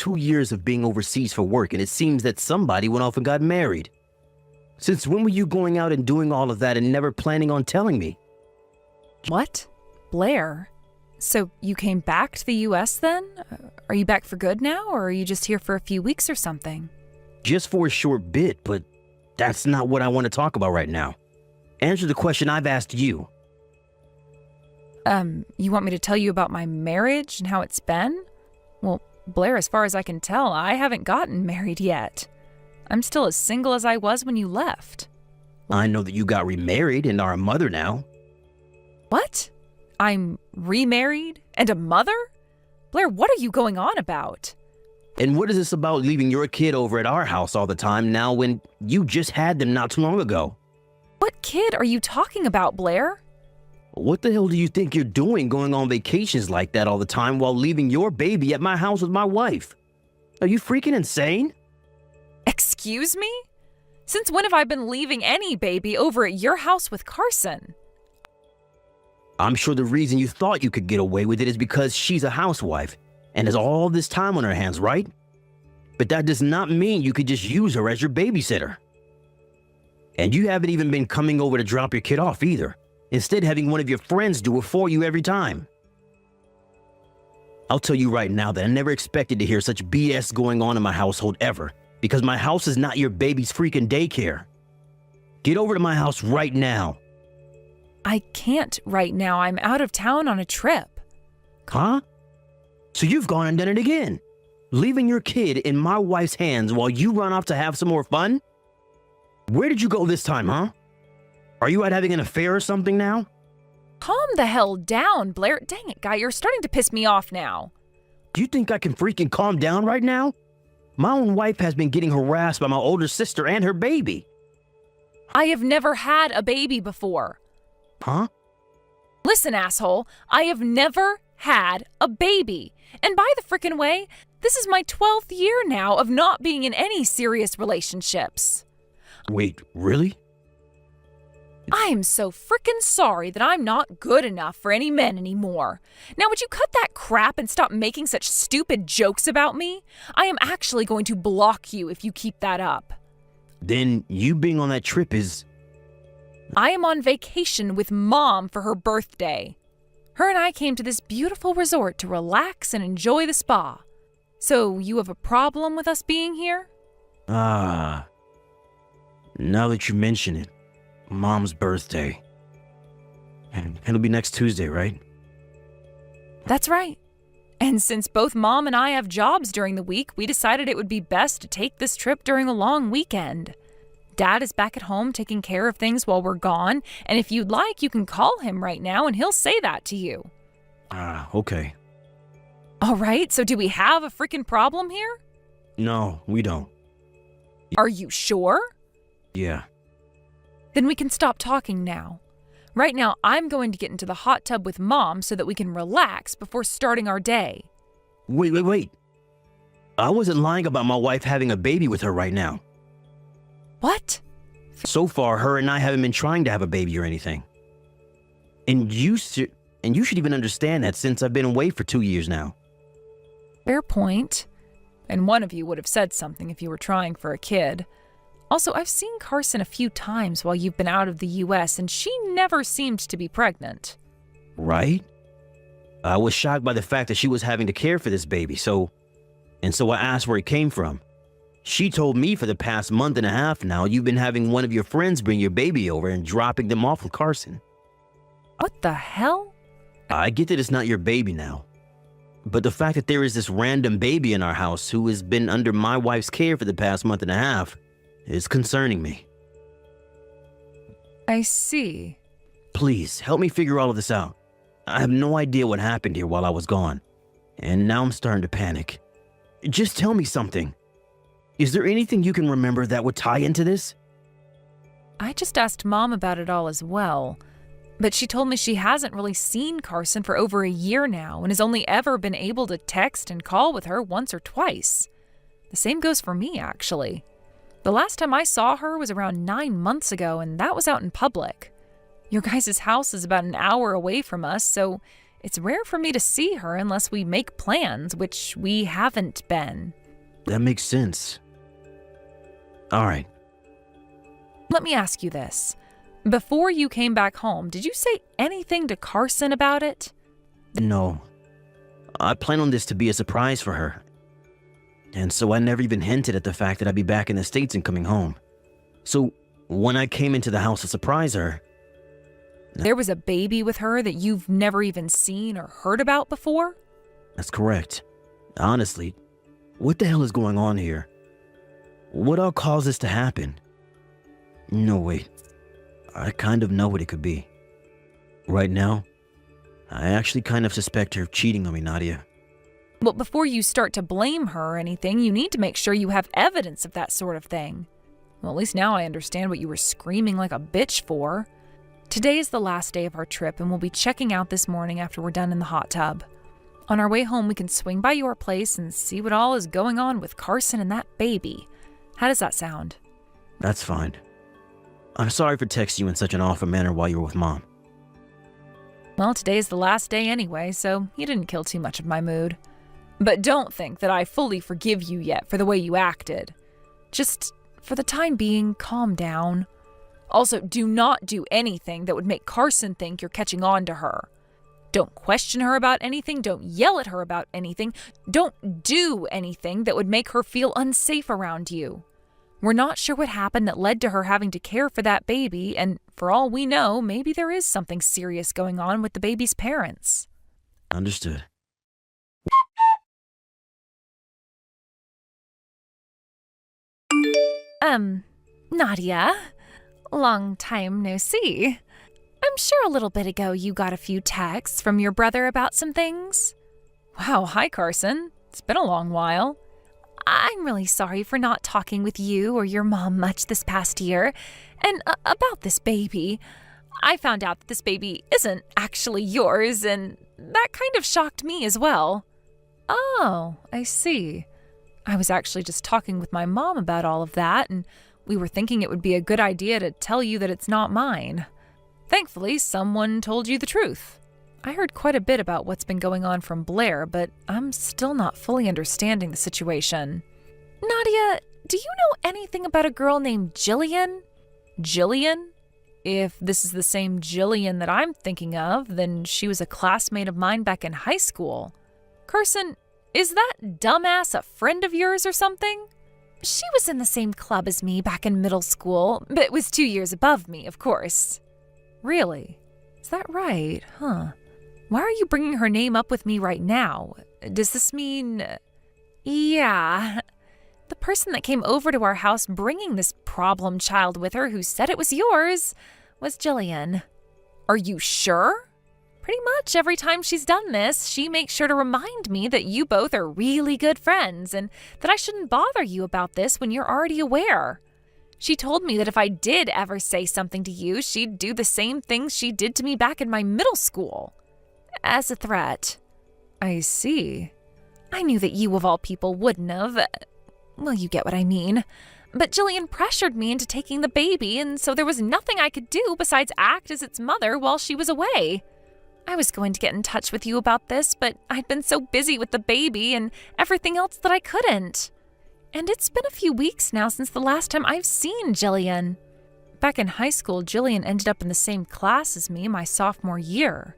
2 years of being overseas for work, and it seems that somebody went off and got married. Since when were you going out and doing all of that and never planning on telling me? What? Blair? So you came back to the US then? Are you back for good now, or are you just here for a few weeks or something? Just for a short bit, but that's not what I want to talk about right now. Answer the question I've asked you. You want me to tell you about my marriage and how it's been? Well, Blair, as far as I can tell, I haven't gotten married yet. I'm still as single as I was when you left. I know that you got remarried and are a mother now. What? I'm remarried and a mother? Blair, what are you going on about? And what is this about leaving your kid over at our house all the time now when you just had them not too long ago? What kid are you talking about, Blair? What the hell do you think you're doing going on vacations like that all the time while leaving your baby at my house with my wife? Are you freaking insane? Excuse me? Since when have I been leaving any baby over at your house with Carson? I'm sure the reason you thought you could get away with it is because she's a housewife and has all this time on her hands, right? But that does not mean you could just use her as your babysitter. And you haven't even been coming over to drop your kid off either, instead having one of your friends do it for you every time. I'll tell you right now that I never expected to hear such BS going on in my household ever, because my house is not your baby's freaking daycare. Get over to my house right now. I can't right now. I'm out of town on a trip. Huh? So you've gone and done it again, leaving your kid in my wife's hands while you run off to have some more fun? Where did you go this time, huh? Are you out having an affair or something now? Calm the hell down, Blair. Dang it, guy, you're starting to piss me off now. Do you think I can freaking calm down right now? My own wife has been getting harassed by my older sister and her baby. I have never had a baby before. Huh? Listen, asshole, I have never had a baby. And by the frickin' way, this is my 12th year now of not being in any serious relationships. Wait, really? I am so frickin' sorry that I'm not good enough for any men anymore. Now, would you cut that crap and stop making such stupid jokes about me? I am actually going to block you if you keep that up. Then you being on that trip is... I am on vacation with Mom for her birthday. Her and I came to this beautiful resort to relax and enjoy the spa. So you have a problem with us being here? Now that you mention it, Mom's birthday. And it'll be next Tuesday, right? That's right. And since both Mom and I have jobs during the week, we decided it would be best to take this trip during a long weekend. Dad is back at home taking care of things while we're gone, and if you'd like, you can call him right now and he'll say that to you. Okay. All right, so do we have a freaking problem here? No, we don't. Are you sure? Yeah. Then we can stop talking now. Right now, I'm going to get into the hot tub with Mom so that we can relax before starting our day. Wait. I wasn't lying about my wife having a baby with her right now. What? So far, her and I haven't been trying to have a baby or anything. And you should even understand that since I've been away for 2 years now. Fair point. And one of you would have said something if you were trying for a kid. Also, I've seen Carson a few times while you've been out of the US, and she never seemed to be pregnant. Right? I was shocked by the fact that she was having to care for this baby, so I asked where it came from. She told me for the past month and a half now you've been having one of your friends bring your baby over and dropping them off with Carson. What the hell? I get that it's not your baby now, but the fact that there is this random baby in our house who has been under my wife's care for the past month and a half is concerning me. I see. Please, help me figure all of this out. I have no idea what happened here while I was gone, and now I'm starting to panic. Just tell me something. Is there anything you can remember that would tie into this? I just asked Mom about it all as well, but she told me she hasn't really seen Carson for over a year now and has only ever been able to text and call with her once or twice. The same goes for me, actually. The last time I saw her was around 9 months ago, and that was out in public. Your guys' house is about an hour away from us, so It's rare for me to see her unless we make plans, which we haven't been. That makes sense. All right. Let me ask you this. Before you came back home, did you say anything to Carson about it? No. I plan on this to be a surprise for her. And so I never even hinted at the fact that I'd be back in the States and coming home. So when I came into the house to surprise her... There was a baby with her that you've never even seen or heard about before? That's correct. Honestly, what the hell is going on here? What all caused this to happen? No, wait. I kind of know what it could be. Right now, I actually kind of suspect her of cheating on me, Nadia. Well, before you start to blame her or anything, you need to make sure you have evidence of that sort of thing. Well, at least now I understand what you were screaming like a bitch for. Today is the last day of our trip, and we'll be checking out this morning after we're done in the hot tub. On our way home, we can swing by your place and see what all is going on with Carson and that baby. How does that sound? That's fine. I'm sorry for texting you in such an awful manner while you were with Mom. Well, today is the last day anyway, so you didn't kill too much of my mood. But don't think that I fully forgive you yet for the way you acted. Just, for the time being, calm down. Also, do not do anything that would make Carson think you're catching on to her. Don't question her about anything. Don't yell at her about anything. Don't do anything that would make her feel unsafe around you. We're not sure what happened that led to her having to care for that baby, and for all we know, maybe there is something serious going on with the baby's parents. Understood. Nadia, long time no see. I'm sure a little bit ago you got a few texts from your brother about some things. Wow, hi Carson. It's been a long while. I'm really sorry for not talking with you or your mom much this past year. And about this baby, I found out that this baby isn't actually yours, and that kind of shocked me as well. Oh, I see. I was actually just talking with my mom about all of that, and we were thinking it would be a good idea to tell you that it's not mine. Thankfully, someone told you the truth. I heard quite a bit about what's been going on from Blair, but I'm still not fully understanding the situation. Nadia, do you know anything about a girl named Jillian? Jillian? If this is the same Jillian that I'm thinking of, then she was a classmate of mine back in high school. Carson, is that dumbass a friend of yours or something? She was in the same club as me back in middle school, but was 2 years above me, of course. Really? Is that right? Huh. Why are you bringing her name up with me right now? Does this mean... Yeah. The person that came over to our house bringing this problem child with her who said it was yours was Jillian. Are you sure? Pretty much every time she's done this, she makes sure to remind me that you both are really good friends and that I shouldn't bother you about this when you're already aware. She told me that if I did ever say something to you, she'd do the same things she did to me back in my middle school. As a threat. I see. I knew that you of all people wouldn't have. Well, you get what I mean. But Jillian pressured me into taking the baby, and so there was nothing I could do besides act as its mother while she was away. I was going to get in touch with you about this, but I'd been so busy with the baby and everything else that I couldn't. And it's been a few weeks now since the last time I've seen Jillian. Back in high school, Jillian ended up in the same class as me my sophomore year.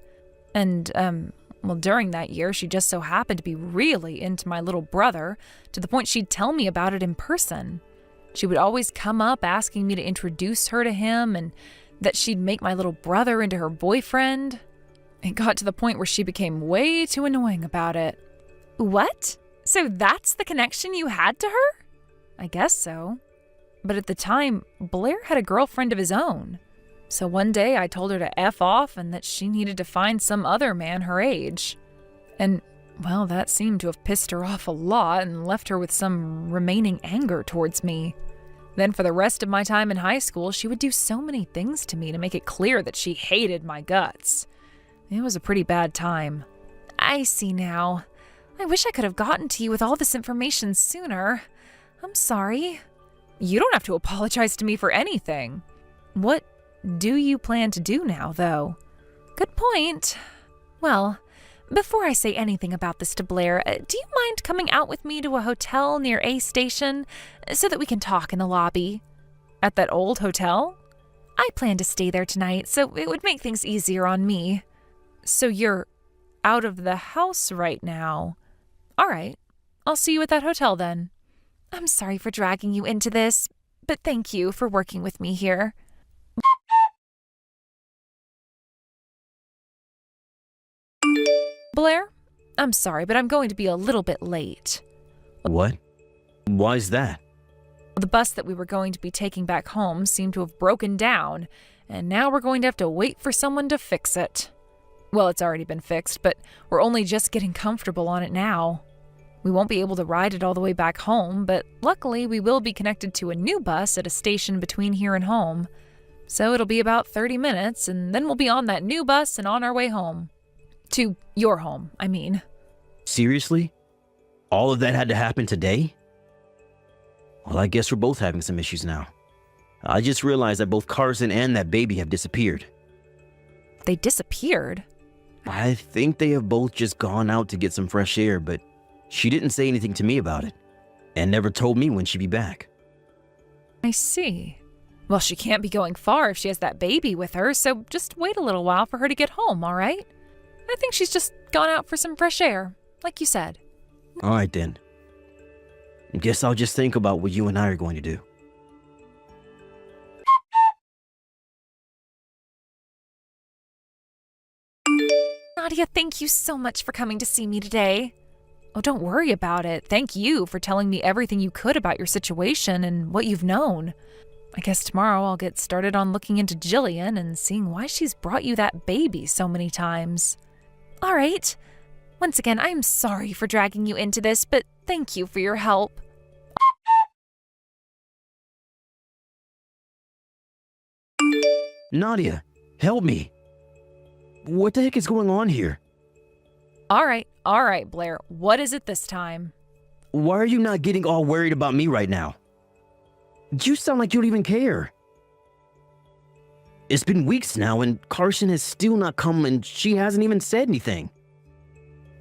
And, during that year, she just so happened to be really into my little brother, to the point she'd tell me about it in person. She would always come up asking me to introduce her to him and that she'd make my little brother into her boyfriend. It got to the point where she became way too annoying about it. What? So that's the connection you had to her? I guess so. But at the time, Blair had a girlfriend of his own. So one day I told her to F off and that she needed to find some other man her age. And, well, that seemed to have pissed her off a lot and left her with some remaining anger towards me. Then for the rest of my time in high school, she would do so many things to me to make it clear that she hated my guts. It was a pretty bad time. I see now. I wish I could have gotten to you with all this information sooner. I'm sorry. You don't have to apologize to me for anything. What do you plan to do now, though? Good point. Well, Before I say anything about this to Blair, do you mind coming out with me to a hotel near A Station so that we can talk in the lobby? At that old hotel? I plan to stay there tonight, so it would make things easier on me. So you're out of the house right now. All right, I'll see you at that hotel then. I'm sorry for dragging you into this, but thank you for working with me here. Blair, I'm sorry, but I'm going to be a little bit late. What? Why's that? The bus that we were going to be taking back home seemed to have broken down, and now we're going to have to wait for someone to fix it. Well, it's already been fixed, but we're only just getting comfortable on it now. We won't be able to ride it all the way back home, but luckily we will be connected to a new bus at a station between here and home. So it'll be about 30 minutes, and then we'll be on that new bus and on our way home. To your home, I mean. Seriously? All of that had to happen today? Well, I guess we're both having some issues now. I just realized that both Carson and that baby have disappeared. They disappeared? I think they have both just gone out to get some fresh air, but she didn't say anything to me about it, and never told me when she'd be back. I see. Well, she can't be going far if she has that baby with her, so just wait a little while for her to get home, all right? I think she's just gone out for some fresh air, like you said. All right, then. Guess I'll just think about what you and I are going to do. Nadia, thank you so much for coming to see me today. Oh, don't worry about it. Thank you for telling me everything you could about your situation and what you've known. I guess tomorrow I'll get started on looking into Jillian and seeing why she's brought you that baby so many times. All right. Once again, I'm sorry for dragging you into this, but thank you for your help. Nadia, help me. What the heck is going on here? All right, Blair. What is it this time? Why are you not getting all worried about me right now? You sound like you don't even care. It's been weeks now and Carson has still not come and she hasn't even said anything.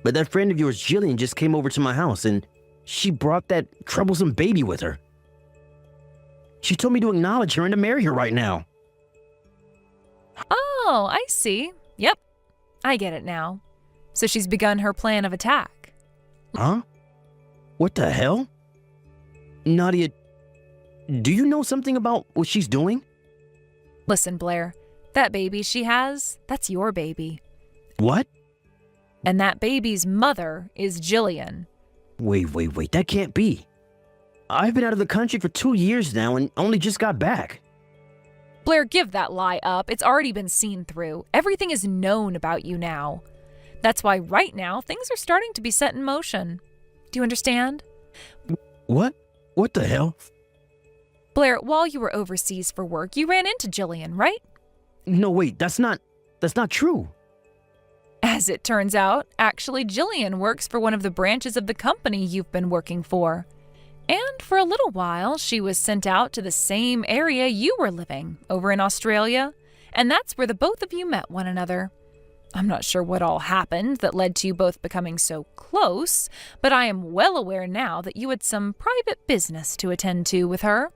But that friend of yours, Jillian, just came over to my house and she brought that troublesome baby with her. She told me to acknowledge her and to marry her right now. Oh, I see. Yep, I get it now. So she's begun her plan of attack. Huh? What the hell? Nadia, do you know something about what she's doing? Listen, Blair, that baby she has, that's your baby. What? And that baby's mother is Jillian. Wait, that can't be. I've been out of the country for 2 years now and only just got back. Blair, give that lie up. It's already been seen through. Everything is known about you now. That's why right now things are starting to be set in motion. Do you understand? What? What the hell? Blair, while you were overseas for work, you ran into Jillian, right? No, wait, that's not true. As it turns out, actually Jillian works for one of the branches of the company you've been working for. And for a little while, she was sent out to the same area you were living, over in Australia, and that's where the both of you met one another. I'm not sure what all happened that led to you both becoming so close, but I am well aware now that you had some private business to attend to with her.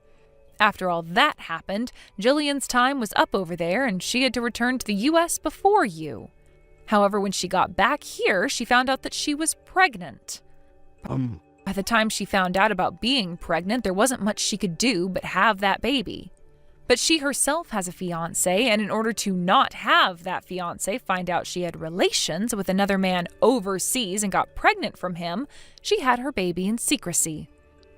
After all that happened, Jillian's time was up over there and she had to return to the U.S. before you. However, when she got back here, she found out that she was pregnant. By the time she found out about being pregnant, there wasn't much she could do but have that baby. But she herself has a fiancé, and in order to not have that fiancé find out she had relations with another man overseas and got pregnant from him, she had her baby in secrecy.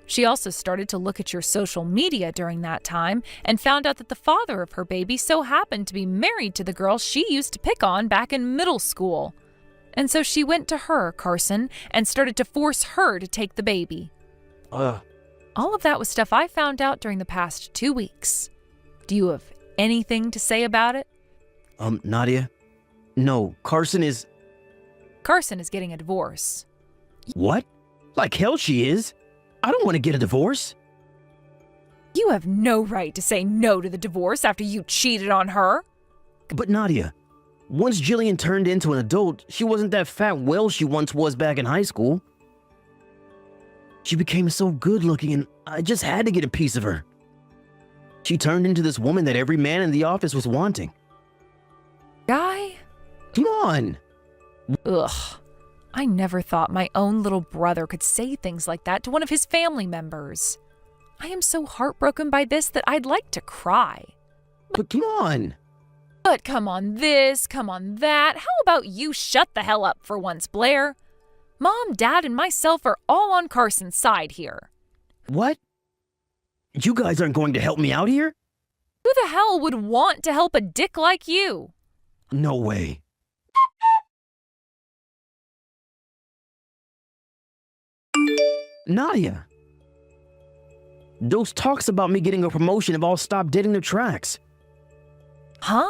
She also started to look at your social media during that time and found out that the father of her baby so happened to be married to the girl she used to pick on back in middle school. And so she went to her, Carson, and started to force her to take the baby. All of that was stuff I found out during the past 2 weeks. Do you have anything to say about it? Nadia? No, Carson is getting a divorce. What? Like hell she is. I don't want to get a divorce. You have no right to say no to the divorce after you cheated on her. But Nadia, Once Jillian turned into an adult, she wasn't that fat whale she once was back in high school. She became so good looking and I just had to get a piece of her. She turned into this woman that every man in the office was wanting. Guy? Come on! Ugh. I never thought my own little brother could say things like that to one of his family members. I am so heartbroken by this that I'd like to cry. But come on! But come on this, come on that. How about you shut the hell up for once, Blair? Mom, Dad, and myself are all on Carson's side here. What? You guys aren't going to help me out here? Who the hell would want to help a dick like you? No way. Nadia. Those talks about me getting a promotion have all stopped dead in their tracks. Huh?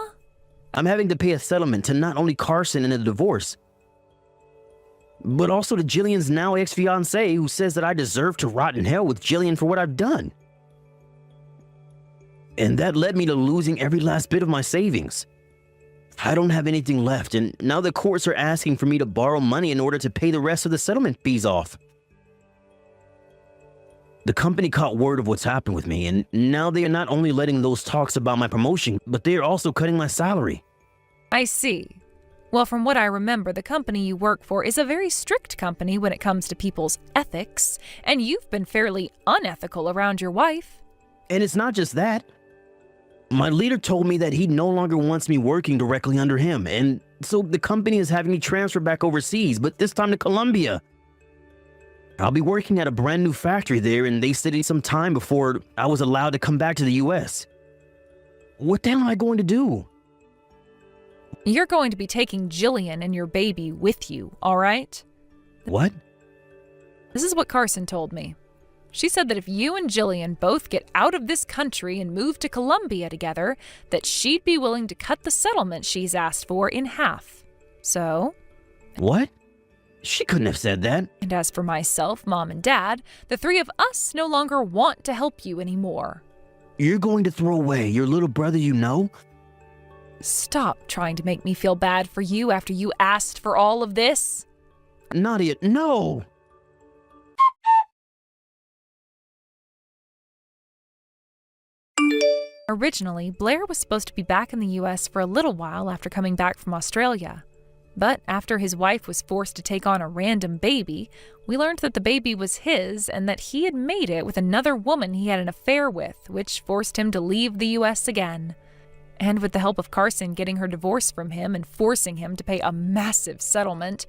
I'm having to pay a settlement to not only Carson in a divorce, but also to Jillian's now ex-fiancé who says that I deserve to rot in hell with Jillian for what I've done. And that led me to losing every last bit of my savings. I don't have anything left, and now the courts are asking for me to borrow money in order to pay the rest of the settlement fees off. The company caught word of what's happened with me, and now they are not only letting those talks about my promotion, but they are also cutting my salary. I see. Well, from what I remember, the company you work for is a very strict company when it comes to people's ethics, and you've been fairly unethical around your wife. And it's not just that. My leader told me that he no longer wants me working directly under him, and so the company is having me transfer back overseas, but this time to Colombia. I'll be working at a brand new factory there, and they said it's some time before I was allowed to come back to the US. What the hell am I going to do? You're going to be taking Jillian and your baby with you, all right? What? This is what Carson told me. She said that if you and Jillian both get out of this country and move to Colombia together, that she'd be willing to cut the settlement she's asked for in half. So? What? She couldn't have said that. And as for myself, Mom, and Dad, the three of us no longer want to help you anymore. You're going to throw away your little brother you know? Stop trying to make me feel bad for you after you asked for all of this. Nadia, no! Originally, Blair was supposed to be back in the US for a little while after coming back from Australia. But after his wife was forced to take on a random baby, we learned that the baby was his and that he had made it with another woman he had an affair with, which forced him to leave the US again. And with the help of Carson getting her divorce from him and forcing him to pay a massive settlement,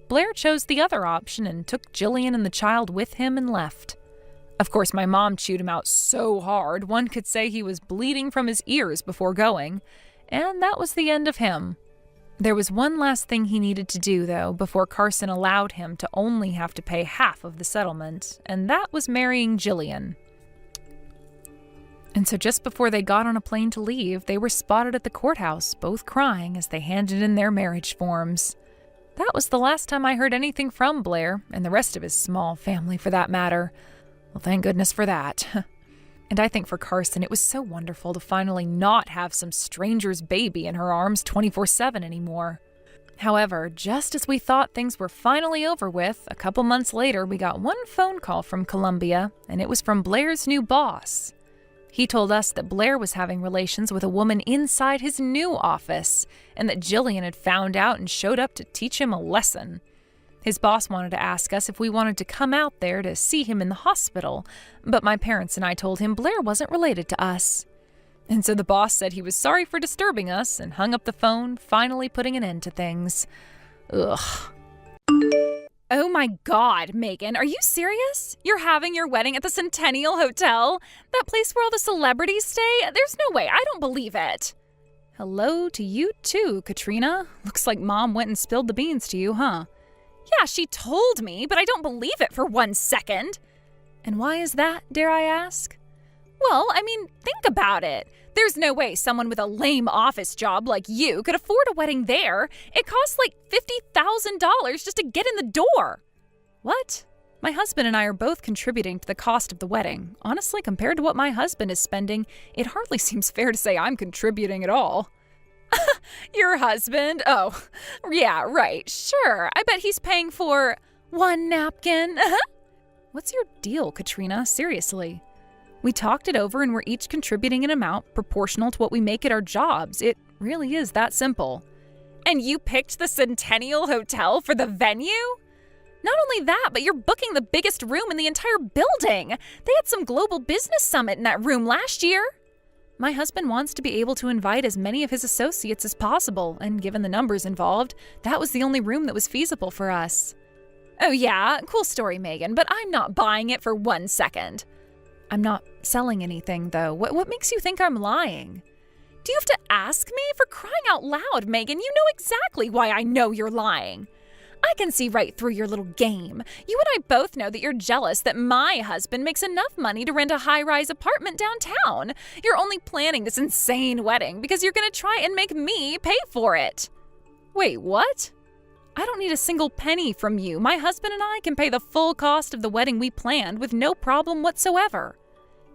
Blair chose the other option and took Jillian and the child with him and left. Of course, my mom chewed him out so hard, one could say he was bleeding from his ears before going, and that was the end of him. There was one last thing he needed to do, though, before Carson allowed him to only have to pay half of the settlement, and that was marrying Jillian. And so just before they got on a plane to leave, they were spotted at the courthouse, both crying as they handed in their marriage forms. That was the last time I heard anything from Blair, and the rest of his small family for that matter. Well, thank goodness for that. And I think for Carson, it was so wonderful to finally not have some stranger's baby in her arms 24/7 anymore. However, just as we thought things were finally over with, a couple months later we got one phone call from Colombia, and it was from Blair's new boss. He told us that Blair was having relations with a woman inside his new office, and that Jillian had found out and showed up to teach him a lesson. His boss wanted to ask us if we wanted to come out there to see him in the hospital, but my parents and I told him Blair wasn't related to us. And so the boss said he was sorry for disturbing us and hung up the phone, finally putting an end to things. Ugh. Oh my God, Megan, are you serious? You're having your wedding at the Centennial Hotel? That place where all the celebrities stay? There's no way, I don't believe it. Hello to you too, Katrina. Looks like Mom went and spilled the beans to you, huh? Yeah, she told me, but I don't believe it for 1 second. And why is that, dare I ask? Well, I mean, think about it. There's no way someone with a lame office job like you could afford a wedding there. It costs like $50,000 just to get in the door. What? My husband and I are both contributing to the cost of the wedding. Honestly, compared to what my husband is spending, it hardly seems fair to say I'm contributing at all. Your husband? Oh, yeah, right. Sure. I bet he's paying for one napkin. What's your deal, Katrina? Seriously. We talked it over and we're each contributing an amount proportional to what we make at our jobs. It really is that simple. And you picked the Centennial Hotel for the venue? Not only that, but you're booking the biggest room in the entire building. They had some global business summit in that room last year. My husband wants to be able to invite as many of his associates as possible, and given the numbers involved, that was the only room that was feasible for us. Oh yeah, cool story, Megan, but I'm not buying it for 1 second. I'm not selling anything, though. What makes you think I'm lying? Do you have to ask me? For crying out loud, Megan, you know exactly why I know you're lying. I can see right through your little game. You and I both know that you're jealous that my husband makes enough money to rent a high-rise apartment downtown. You're only planning this insane wedding because you're going to try and make me pay for it. Wait, what? I don't need a single penny from you. My husband and I can pay the full cost of the wedding we planned with no problem whatsoever.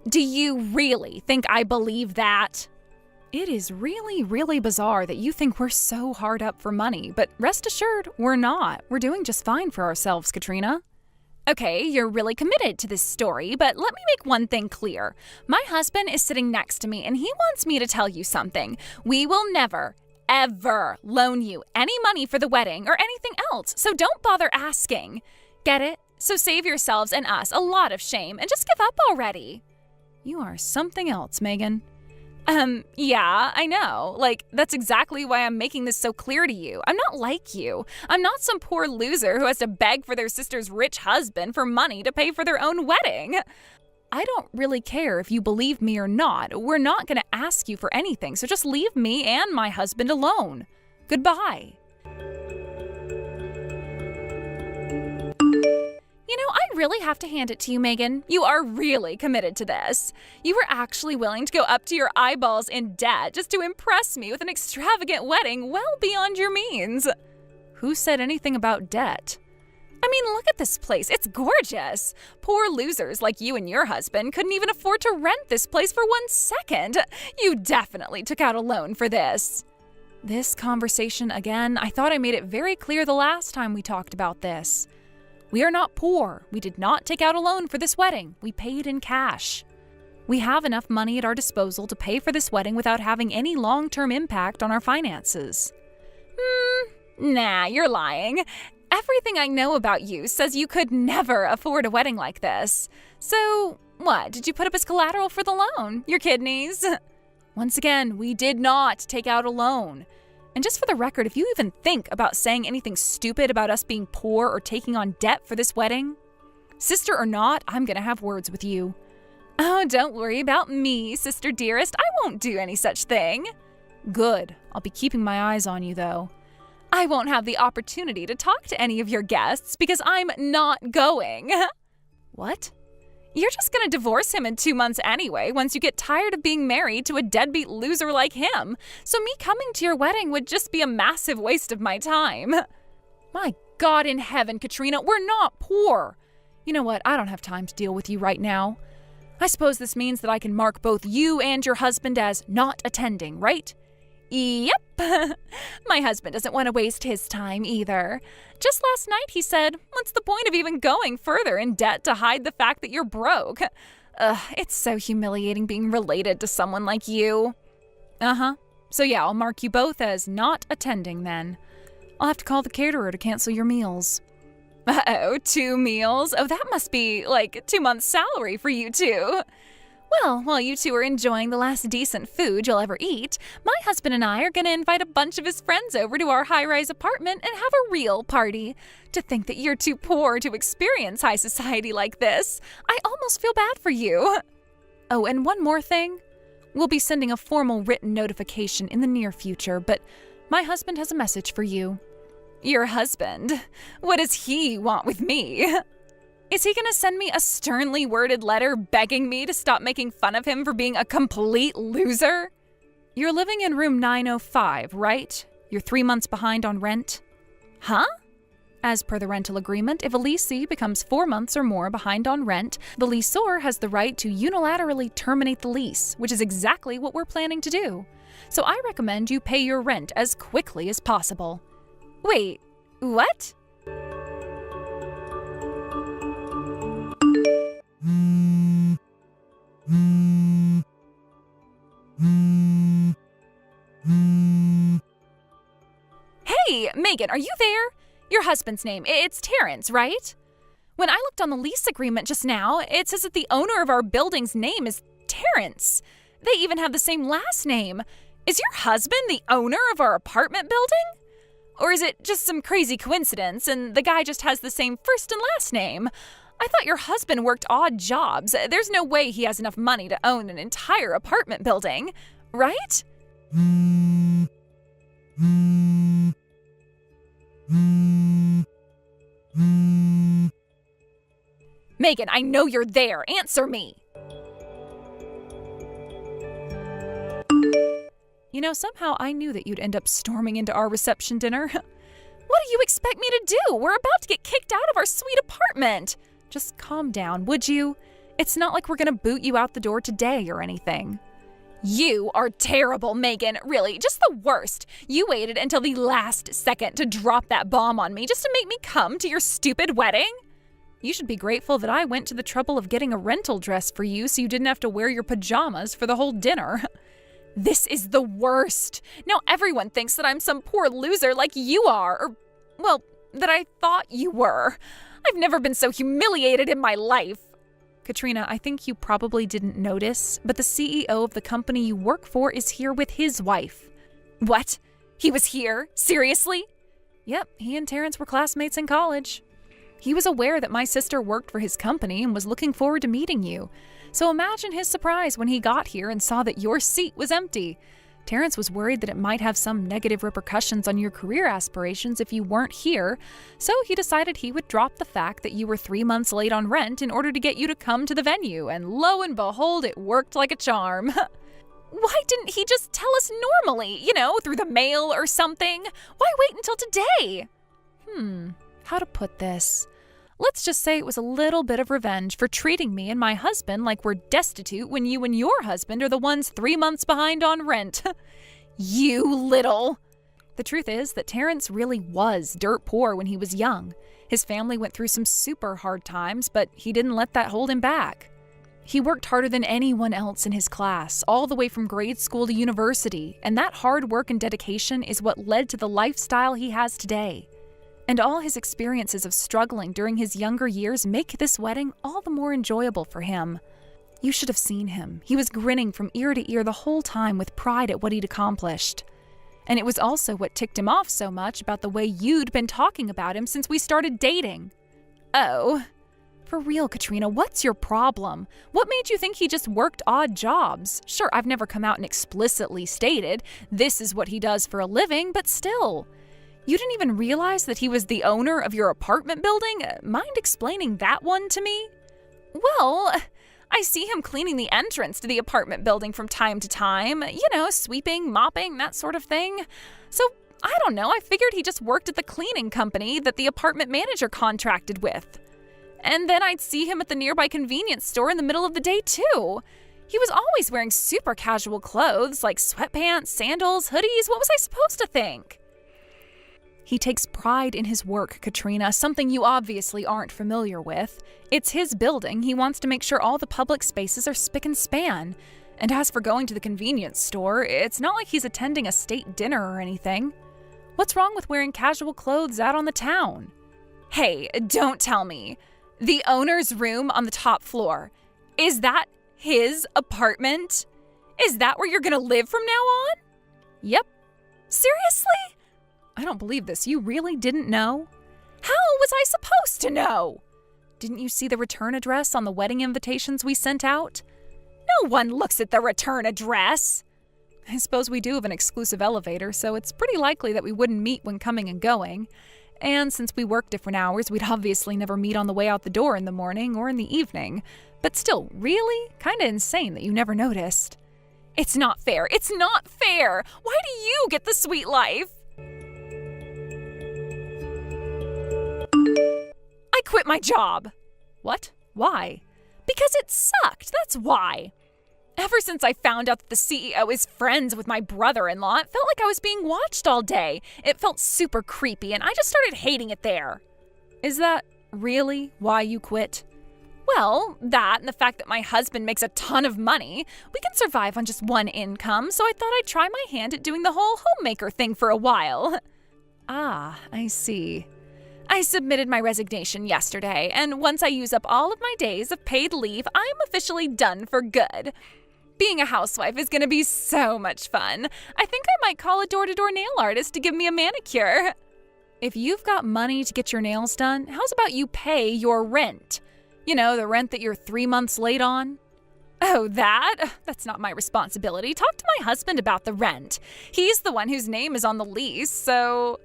Do you really think I believe that? It is really, really bizarre that you think we're so hard up for money, but rest assured, we're not. We're doing just fine for ourselves, Katrina. Okay, you're really committed to this story, but let me make one thing clear. My husband is sitting next to me, and he wants me to tell you something. We will never, ever loan you any money for the wedding or anything else, so don't bother asking. Get it? So save yourselves and us a lot of shame and just give up already. You are something else, Megan. Yeah, I know. That's exactly why I'm making this so clear to you. I'm not like you. I'm not some poor loser who has to beg for their sister's rich husband for money to pay for their own wedding. I don't really care if you believe me or not. We're not going to ask you for anything, so just leave me and my husband alone. Goodbye. You know, I really have to hand it to you, Megan. You are really committed to this. You were actually willing to go up to your eyeballs in debt just to impress me with an extravagant wedding well beyond your means. Who said anything about debt? I mean, look at this place. It's gorgeous. Poor losers like you and your husband couldn't even afford to rent this place for 1 second. You definitely took out a loan for this. This conversation again, I thought I made it very clear the last time we talked about this. We are not poor. We did not take out a loan for this wedding. We paid in cash. We have enough money at our disposal to pay for this wedding without having any long-term impact on our finances. Nah, you're lying. Everything I know about you says you could never afford a wedding like this. So, what, did you put up as collateral for the loan? Your kidneys? Once again, we did not take out a loan. And just for the record, if you even think about saying anything stupid about us being poor or taking on debt for this wedding, sister or not, I'm gonna have words with you. Oh, don't worry about me, sister dearest. I won't do any such thing. Good. I'll be keeping my eyes on you, though. I won't have the opportunity to talk to any of your guests because I'm not going. What? You're just gonna divorce him in 2 months anyway, once you get tired of being married to a deadbeat loser like him. So me coming to your wedding would just be a massive waste of my time. My God in heaven, Katrina, we're not poor. You know what? I don't have time to deal with you right now. I suppose this means that I can mark both you and your husband as not attending, right? Yep. My husband doesn't want to waste his time either. Just last night he said, what's the point of even going further in debt to hide the fact that you're broke? It's so humiliating being related to someone like you. So yeah, I'll mark you both as not attending then. I'll have to call the caterer to cancel your meals. Uh-oh, 2 meals? Oh, that must be like 2 months' salary for you two. Well, while you two are enjoying the last decent food you'll ever eat, my husband and I are going to invite a bunch of his friends over to our high-rise apartment and have a real party. To think that you're too poor to experience high society like this, I almost feel bad for you. Oh, and one more thing. We'll be sending a formal written notification in the near future, but my husband has a message for you. Your husband? What does he want with me? Is he going to send me a sternly worded letter begging me to stop making fun of him for being a complete loser? You're living in room 905, right? You're 3 months behind on rent? Huh? As per the rental agreement, if a leasee becomes 4 months or more behind on rent, the lessor has the right to unilaterally terminate the lease, which is exactly what we're planning to do. so I recommend you pay your rent as quickly as possible. Wait, what? Hey, Megan, are you there? Your husband's name, it's Terrence, right? When I looked on the lease agreement just now, it says that the owner of our building's name is Terrence. They even have the same last name. Is your husband the owner of our apartment building? Or is it just some crazy coincidence and the guy just has the same first and last name? I thought your husband worked odd jobs. There's no way he has enough money to own an entire apartment building, right? Megan, I know you're there. Answer me. You know, somehow I knew that you'd end up storming into our reception dinner. What do you expect me to do? We're about to get kicked out of our sweet apartment. Just calm down, would you? It's not like we're gonna boot you out the door today or anything. You are terrible, Megan. Really, just the worst. You waited until the last second to drop that bomb on me just to make me come to your stupid wedding. You should be grateful that I went to the trouble of getting a rental dress for you so you didn't have to wear your pajamas for the whole dinner. This is the worst. Now everyone thinks that I'm some poor loser like you are, or, well, that I thought you were. I've never been so humiliated in my life. Katrina, I think you probably didn't notice, but the CEO of the company you work for is here with his wife. What? He was here? Seriously? Yep, he and Terrence were classmates in college. He was aware that my sister worked for his company and was looking forward to meeting you. So imagine his surprise when he got here and saw that your seat was empty. Terrence was worried that it might have some negative repercussions on your career aspirations if you weren't here, so he decided he would drop the fact that you were 3 months late on rent in order to get you to come to the venue, and lo and behold, it worked like a charm. Why didn't he just tell us normally, through the mail or something? Why wait until today? How to put this? Let's just say it was a little bit of revenge for treating me and my husband like we're destitute when you and your husband are the ones 3 months behind on rent. You little. The truth is that Terrence really was dirt poor when he was young. His family went through some super hard times, but he didn't let that hold him back. He worked harder than anyone else in his class, all the way from grade school to university, and that hard work and dedication is what led to the lifestyle he has today. And all his experiences of struggling during his younger years make this wedding all the more enjoyable for him. You should have seen him. He was grinning from ear to ear the whole time with pride at what he'd accomplished. And it was also what ticked him off so much about the way you'd been talking about him since we started dating. Oh, for real, Katrina, what's your problem? What made you think he just worked odd jobs? Sure, I've never come out and explicitly stated this is what he does for a living, but still. You didn't even realize that he was the owner of your apartment building? Mind explaining that one to me? Well, I see him cleaning the entrance to the apartment building from time to time. Sweeping, mopping, that sort of thing. So, I don't know, I figured he just worked at the cleaning company that the apartment manager contracted with. And then I'd see him at the nearby convenience store in the middle of the day, too. He was always wearing super casual clothes like sweatpants, sandals, hoodies. What was I supposed to think? He takes pride in his work, Katrina, something you obviously aren't familiar with. It's his building. He wants to make sure all the public spaces are spick and span. And as for going to the convenience store, it's not like he's attending a state dinner or anything. What's wrong with wearing casual clothes out on the town? Hey, don't tell me. The owner's room on the top floor. Is that his apartment? Is that where you're gonna live from now on? Yep. Seriously? I don't believe this. You really didn't know? How was I supposed to know? Didn't you see the return address on the wedding invitations we sent out? No one looks at the return address. I suppose we do have an exclusive elevator, so it's pretty likely that we wouldn't meet when coming and going. And since we work different hours, we'd obviously never meet on the way out the door in the morning or in the evening. But still, really? Kinda insane that you never noticed. It's not fair. It's not fair. Why do you get the sweet life? I quit my job. What? Why? Because it sucked, that's why. Ever since I found out that the CEO is friends with my brother-in-law, it felt like I was being watched all day. It felt super creepy, and I just started hating it there. Is that really why you quit? Well, that and the fact that my husband makes a ton of money. We can survive on just one income, so I thought I'd try my hand at doing the whole homemaker thing for a while. Ah, I see. I submitted my resignation yesterday, and once I use up all of my days of paid leave, I'm officially done for good. Being a housewife is going to be so much fun. I think I might call a door-to-door nail artist to give me a manicure. If you've got money to get your nails done, how's about you pay your rent? You know, the rent that you're 3 months late on? Oh, that's not my responsibility. Talk to my husband about the rent. He's the one whose name is on the lease, so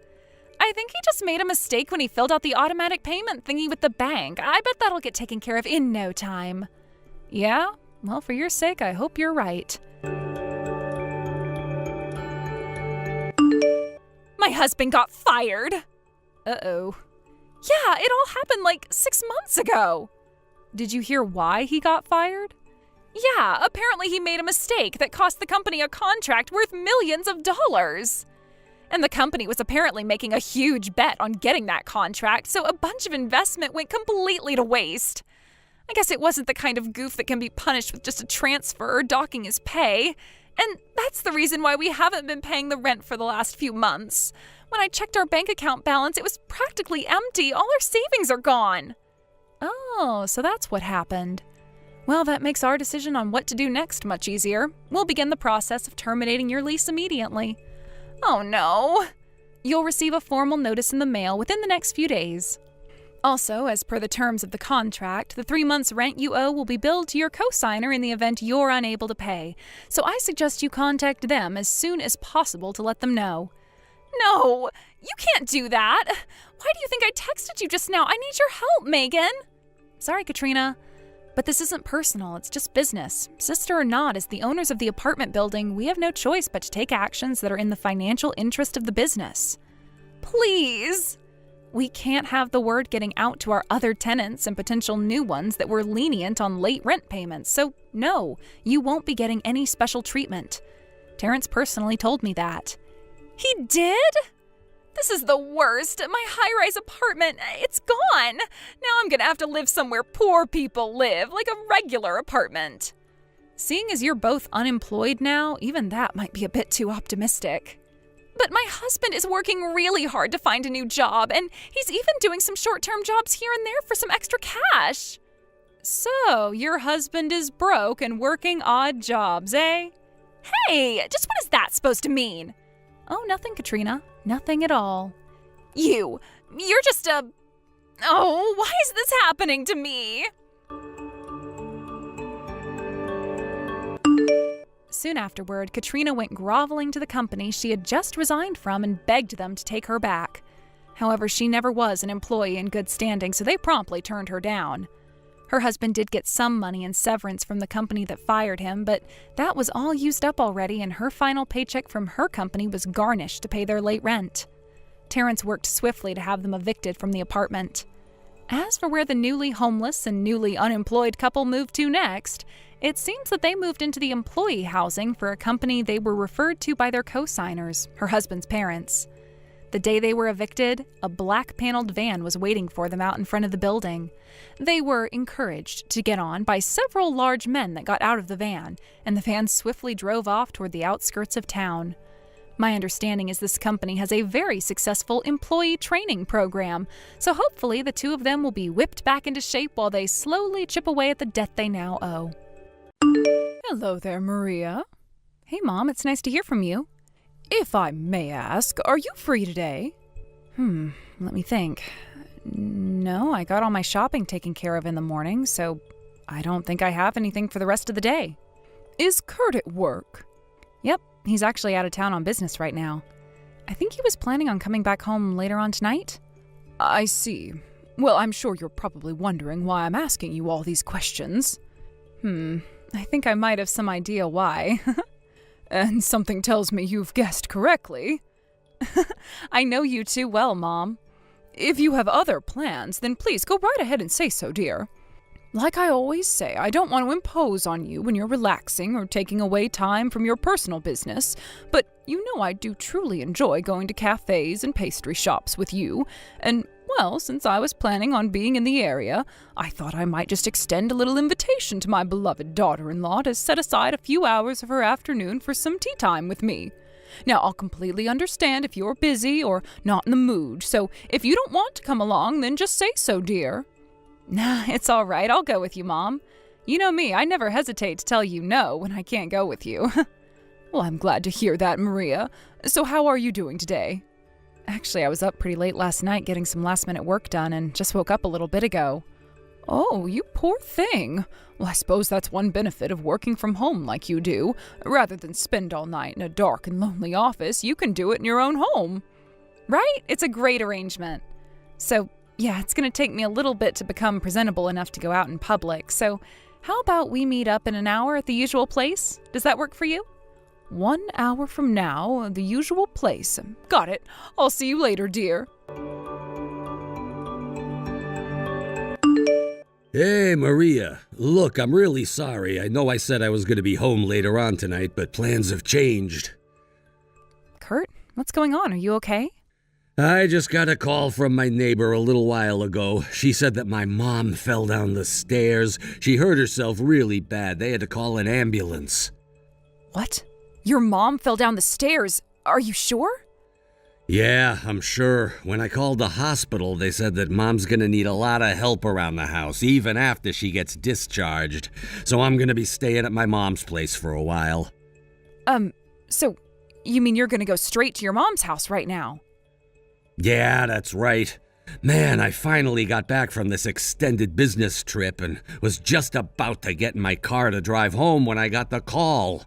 I think he just made a mistake when he filled out the automatic payment thingy with the bank. I bet that'll get taken care of in no time. Yeah? Well, for your sake, I hope you're right. My husband got fired. Uh-oh. Yeah, it all happened like 6 months ago. Did you hear why he got fired? Yeah, apparently he made a mistake that cost the company a contract worth millions of dollars. And the company was apparently making a huge bet on getting that contract, so a bunch of investment went completely to waste. I guess it wasn't the kind of goof that can be punished with just a transfer or docking his pay. And that's the reason why we haven't been paying the rent for the last few months. When I checked our bank account balance, it was practically empty. All our savings are gone. Oh, so that's what happened. Well, that makes our decision on what to do next much easier. We'll begin the process of terminating your lease immediately. Oh no. You'll receive a formal notice in the mail within the next few days. Also, as per the terms of the contract, the 3 months' rent you owe will be billed to your co-signer in the event you're unable to pay. So I suggest you contact them as soon as possible to let them know. No, you can't do that. Why do you think I texted you just now? I need your help, Megan. Sorry, Katrina, but this isn't personal. It's just business. Sister or not, as the owners of the apartment building, we have no choice but to take actions that are in the financial interest of the business. Please. We can't have the word getting out to our other tenants and potential new ones that we're lenient on late rent payments, so no, you won't be getting any special treatment. Terrence personally told me that. He did? This is the worst. My high-rise apartment, it's gone. Now I'm gonna have to live somewhere poor people live, like a regular apartment. Seeing as you're both unemployed now, even that might be a bit too optimistic. But my husband is working really hard to find a new job, and he's even doing some short-term jobs here and there for some extra cash. So, your husband is broke and working odd jobs, eh? Hey, just what is that supposed to mean? Oh, nothing, Katrina. Nothing at all. You're just a... Oh, why is this happening to me? Soon afterward, Katrina went groveling to the company she had just resigned from and begged them to take her back. However, she never was an employee in good standing, so they promptly turned her down. Her husband did get some money in severance from the company that fired him, but that was all used up already, and her final paycheck from her company was garnished to pay their late rent. Terrence worked swiftly to have them evicted from the apartment. As for where the newly homeless and newly unemployed couple moved to next, it seems that they moved into the employee housing for a company they were referred to by their co-signers, her husband's parents. The day they were evicted, a black-paneled van was waiting for them out in front of the building. They were encouraged to get on by several large men that got out of the van, and the van swiftly drove off toward the outskirts of town. My understanding is this company has a very successful employee training program, so hopefully the two of them will be whipped back into shape while they slowly chip away at the debt they now owe. Hello there, Maria. Hey, Mom, it's nice to hear from you. If I may ask, are you free today? Let me think. No, I got all my shopping taken care of in the morning, so I don't think I have anything for the rest of the day. Is Kurt at work? Yep, he's actually out of town on business right now. I think he was planning on coming back home later on tonight. I see. Well, I'm sure you're probably wondering why I'm asking you all these questions. I think I might have some idea why. And something tells me you've guessed correctly. I know you too well, Mom. If you have other plans, then please go right ahead and say so, dear. Like I always say, I don't want to impose on you when you're relaxing or taking away time from your personal business, but you know I do truly enjoy going to cafes and pastry shops with you, and, well, since I was planning on being in the area, I thought I might just extend a little invitation to my beloved daughter-in-law to set aside a few hours of her afternoon for some tea time with me. Now, I'll completely understand if you're busy or not in the mood, so if you don't want to come along, then just say so, dear. Nah, it's all right. I'll go with you, Mom. You know me, I never hesitate to tell you no when I can't go with you. Well, I'm glad to hear that, Maria. So how are you doing today? Actually, I was up pretty late last night getting some last-minute work done and just woke up a little bit ago. Oh, you poor thing. Well, I suppose that's one benefit of working from home like you do. Rather than spend all night in a dark and lonely office, you can do it in your own home. Right? It's a great arrangement. So, yeah, it's going to take me a little bit to become presentable enough to go out in public. So, how about we meet up in an hour at the usual place? Does that work for you? 1 hour from now, the usual place. Got it. I'll see you later, dear. Hey, Maria. Look, I'm really sorry. I know I said I was going to be home later on tonight, but plans have changed. Kurt, what's going on? Are you okay? I just got a call from my neighbor a little while ago. She said that my mom fell down the stairs. She hurt herself really bad. They had to call an ambulance. What? Your mom fell down the stairs? Are you sure? Yeah, I'm sure. When I called the hospital, they said that Mom's gonna need a lot of help around the house, even after she gets discharged. So I'm gonna be staying at my mom's place for a while. So you mean you're gonna go straight to your mom's house right now? Yeah, that's right. Man, I finally got back from this extended business trip and was just about to get in my car to drive home when I got the call.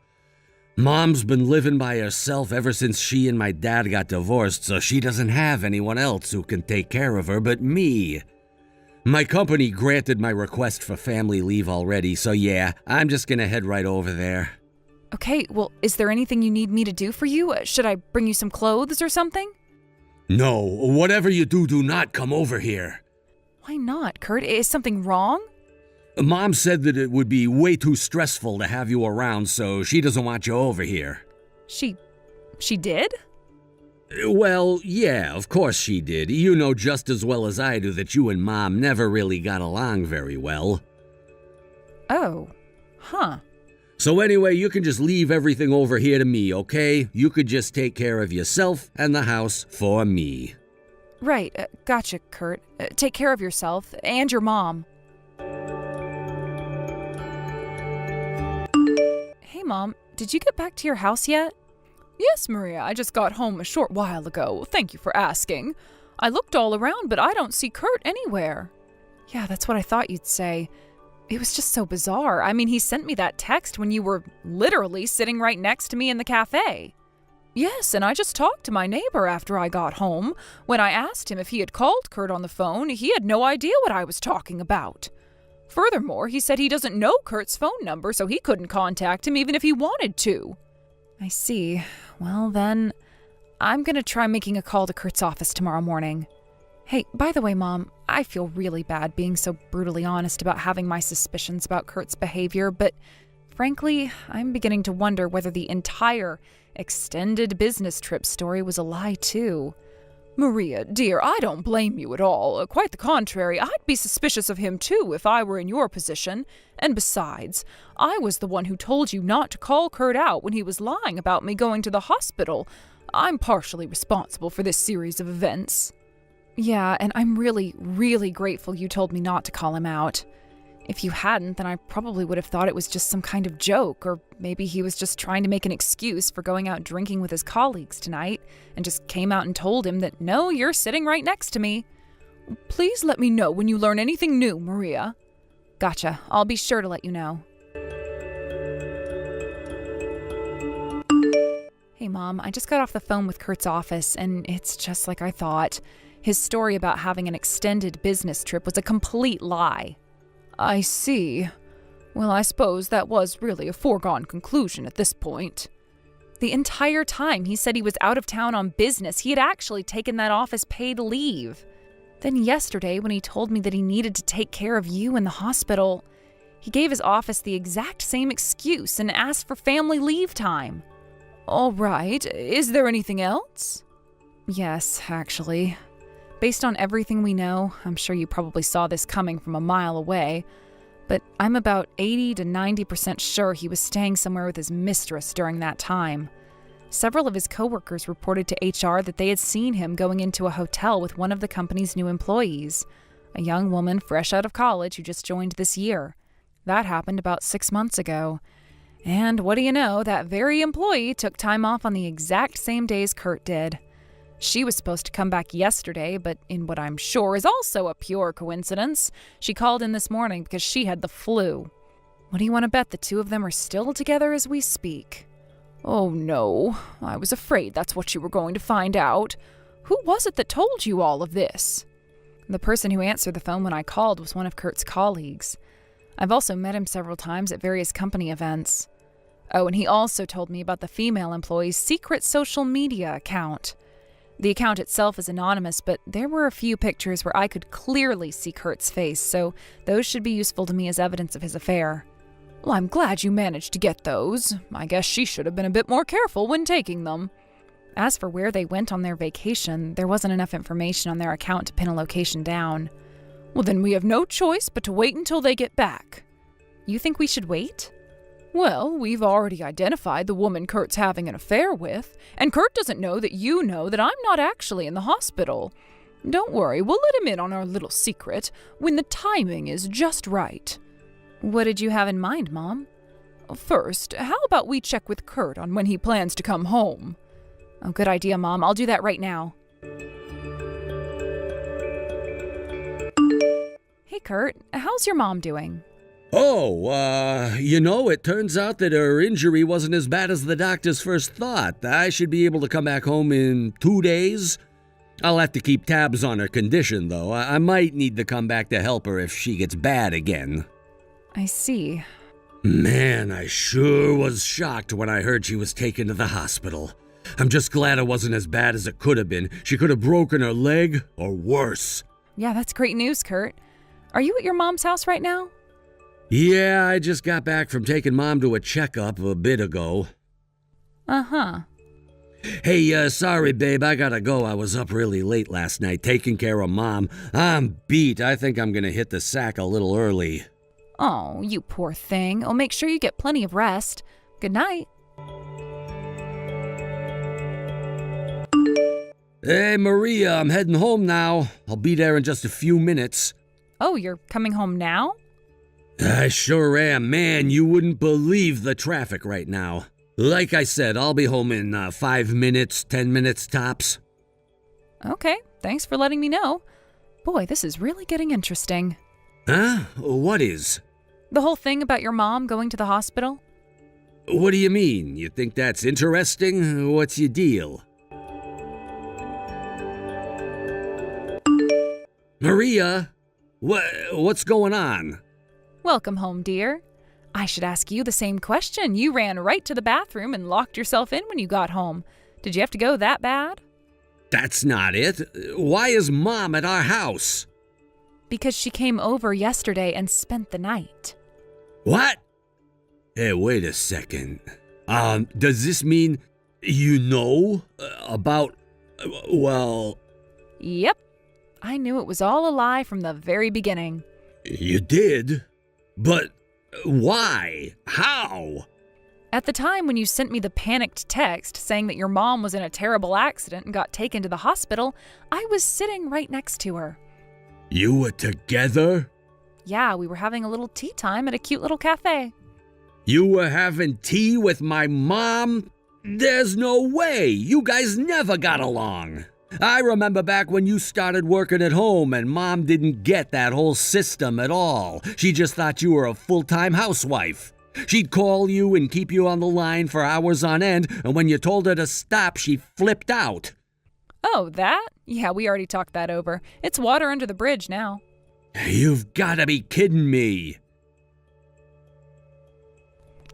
Mom's been living by herself ever since she and my dad got divorced, so she doesn't have anyone else who can take care of her but me. My company granted my request for family leave already, so yeah, I'm just gonna head right over there. Okay, well, is there anything you need me to do for you? Should I bring you some clothes or something? No, whatever you do, do not come over here. Why not, Kurt? Is something wrong? Mom said that it would be way too stressful to have you around, so she doesn't want you over here. She did? Well, yeah, of course she did. You know just as well as I do that you and Mom never really got along very well. Oh, huh. So anyway, you can just leave everything over here to me, okay? You could just take care of yourself and the house for me. Right, gotcha, Kurt. Take care of yourself and your mom. Hey, Mom, did you get back to your house yet? Yes, Maria, I just got home a short while ago. Thank you for asking. I looked all around, but I don't see Kurt anywhere. Yeah, that's what I thought you'd say. It was just so bizarre. I mean, he sent me that text when you were literally sitting right next to me in the cafe. Yes, and I just talked to my neighbor after I got home. When I asked him if he had called Kurt on the phone, he had no idea what I was talking about. Furthermore, he said he doesn't know Kurt's phone number, so he couldn't contact him even if he wanted to. I see. Well, then, I'm going to try making a call to Kurt's office tomorrow morning. Hey, by the way, Mom, I feel really bad being so brutally honest about having my suspicions about Kurt's behavior, but frankly, I'm beginning to wonder whether the entire extended business trip story was a lie, too. Maria, dear, I don't blame you at all. Quite the contrary, I'd be suspicious of him too if I were in your position. And besides, I was the one who told you not to call Kurt out when he was lying about me going to the hospital. I'm partially responsible for this series of events. Yeah, and I'm really, really grateful you told me not to call him out. If you hadn't, then I probably would have thought it was just some kind of joke, or maybe he was just trying to make an excuse for going out drinking with his colleagues tonight, and just came out and told him that, no, you're sitting right next to me. Please let me know when you learn anything new, Maria. Gotcha. I'll be sure to let you know. Hey, Mom, I just got off the phone with Kurt's office, and it's just like I thought. His story about having an extended business trip was a complete lie. I see. Well, I suppose that was really a foregone conclusion at this point. The entire time he said he was out of town on business, he had actually taken that office paid leave. Then yesterday, when he told me that he needed to take care of you in the hospital, he gave his office the exact same excuse and asked for family leave time. All right, is there anything else? Yes, actually. Based on everything we know, I'm sure you probably saw this coming from a mile away, but I'm about 80 to 90% sure he was staying somewhere with his mistress during that time. Several of his coworkers reported to HR that they had seen him going into a hotel with one of the company's new employees, a young woman fresh out of college who just joined this year. That happened about 6 months ago. And what do you know, that very employee took time off on the exact same days Kurt did. She was supposed to come back yesterday, but in what I'm sure is also a pure coincidence, she called in this morning because she had the flu. What do you want to bet the two of them are still together as we speak? Oh no, I was afraid that's what you were going to find out. Who was it that told you all of this? The person who answered the phone when I called was one of Kurt's colleagues. I've also met him several times at various company events. Oh, and he also told me about the female employee's secret social media account. The account itself is anonymous, but there were a few pictures where I could clearly see Kurt's face, so those should be useful to me as evidence of his affair. Well, I'm glad you managed to get those. I guess she should have been a bit more careful when taking them. As for where they went on their vacation, there wasn't enough information on their account to pin a location down. Well, then we have no choice but to wait until they get back. You think we should wait? Well, we've already identified the woman Kurt's having an affair with, and Kurt doesn't know that I'm not actually in the hospital. Don't worry, we'll let him in on our little secret when the timing is just right. What did you have in mind, Mom? First, how about we check with Kurt on when he plans to come home? Oh, good idea, Mom. I'll do that right now. Hey, Kurt. How's your mom doing? It turns out that her injury wasn't as bad as the doctors first thought. I should be able to come back home in 2 days. I'll have to keep tabs on her condition, though. I might need to come back to help her if she gets bad again. I see. Man, I sure was shocked when I heard she was taken to the hospital. I'm just glad it wasn't as bad as it could have been. She could have broken her leg, or worse. Yeah, that's great news, Kurt. Are you at your mom's house right now? Yeah, I just got back from taking Mom to a checkup a bit ago. Uh-huh. Hey, sorry, babe, I gotta go. I was up really late last night taking care of Mom. I'm beat. I think I'm gonna hit the sack a little early. Oh, you poor thing. I'll make sure you get plenty of rest. Good night. Hey, Maria, I'm heading home now. I'll be there in just a few minutes. Oh, you're coming home now? I sure am. Man, you wouldn't believe the traffic right now. Like I said, I'll be home in 5 minutes, 10 minutes tops. Okay, thanks for letting me know. Boy, this is really getting interesting. Huh? What is? The whole thing about your mom going to the hospital? What do you mean? You think that's interesting? What's your deal? Maria, what's going on? Welcome home, dear. I should ask you the same question. You ran right to the bathroom and locked yourself in when you got home. Did you have to go that bad? That's not it. Why is Mom at our house? Because she came over yesterday and spent the night. What? Hey, wait a second. Does this mean you know about, well... Yep. I knew it was all a lie from the very beginning. You did? But why? How? At the time when you sent me the panicked text saying that your mom was in a terrible accident and got taken to the hospital, I was sitting right next to her. You were together? Yeah, we were having a little tea time at a cute little cafe. You were having tea with my mom? There's no way! You guys never got along! I remember back when you started working at home and Mom didn't get that whole system at all. She just thought you were a full-time housewife. She'd call you and keep you on the line for hours on end, and when you told her to stop, she flipped out. Oh, that? Yeah, we already talked that over. It's water under the bridge now. You've gotta be kidding me.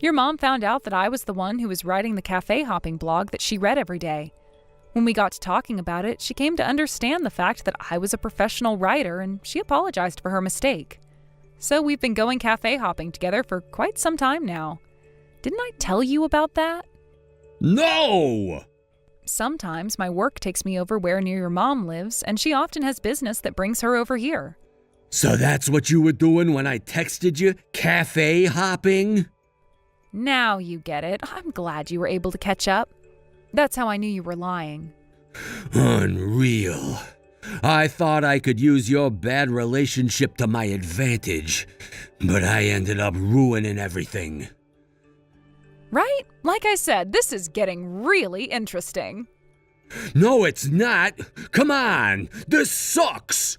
Your mom found out that I was the one who was writing the cafe hopping blog that she read every day. When we got to talking about it, she came to understand the fact that I was a professional writer and she apologized for her mistake. So we've been going cafe hopping together for quite some time now. Didn't I tell you about that? No! Sometimes my work takes me over where near your mom lives, and she often has business that brings her over here. So that's what you were doing when I texted you? Cafe hopping? Now you get it. I'm glad you were able to catch up. That's how I knew you were lying. Unreal. I thought I could use your bad relationship to my advantage, but I ended up ruining everything. Right? Like I said, this is getting really interesting. No, it's not. Come on, this sucks.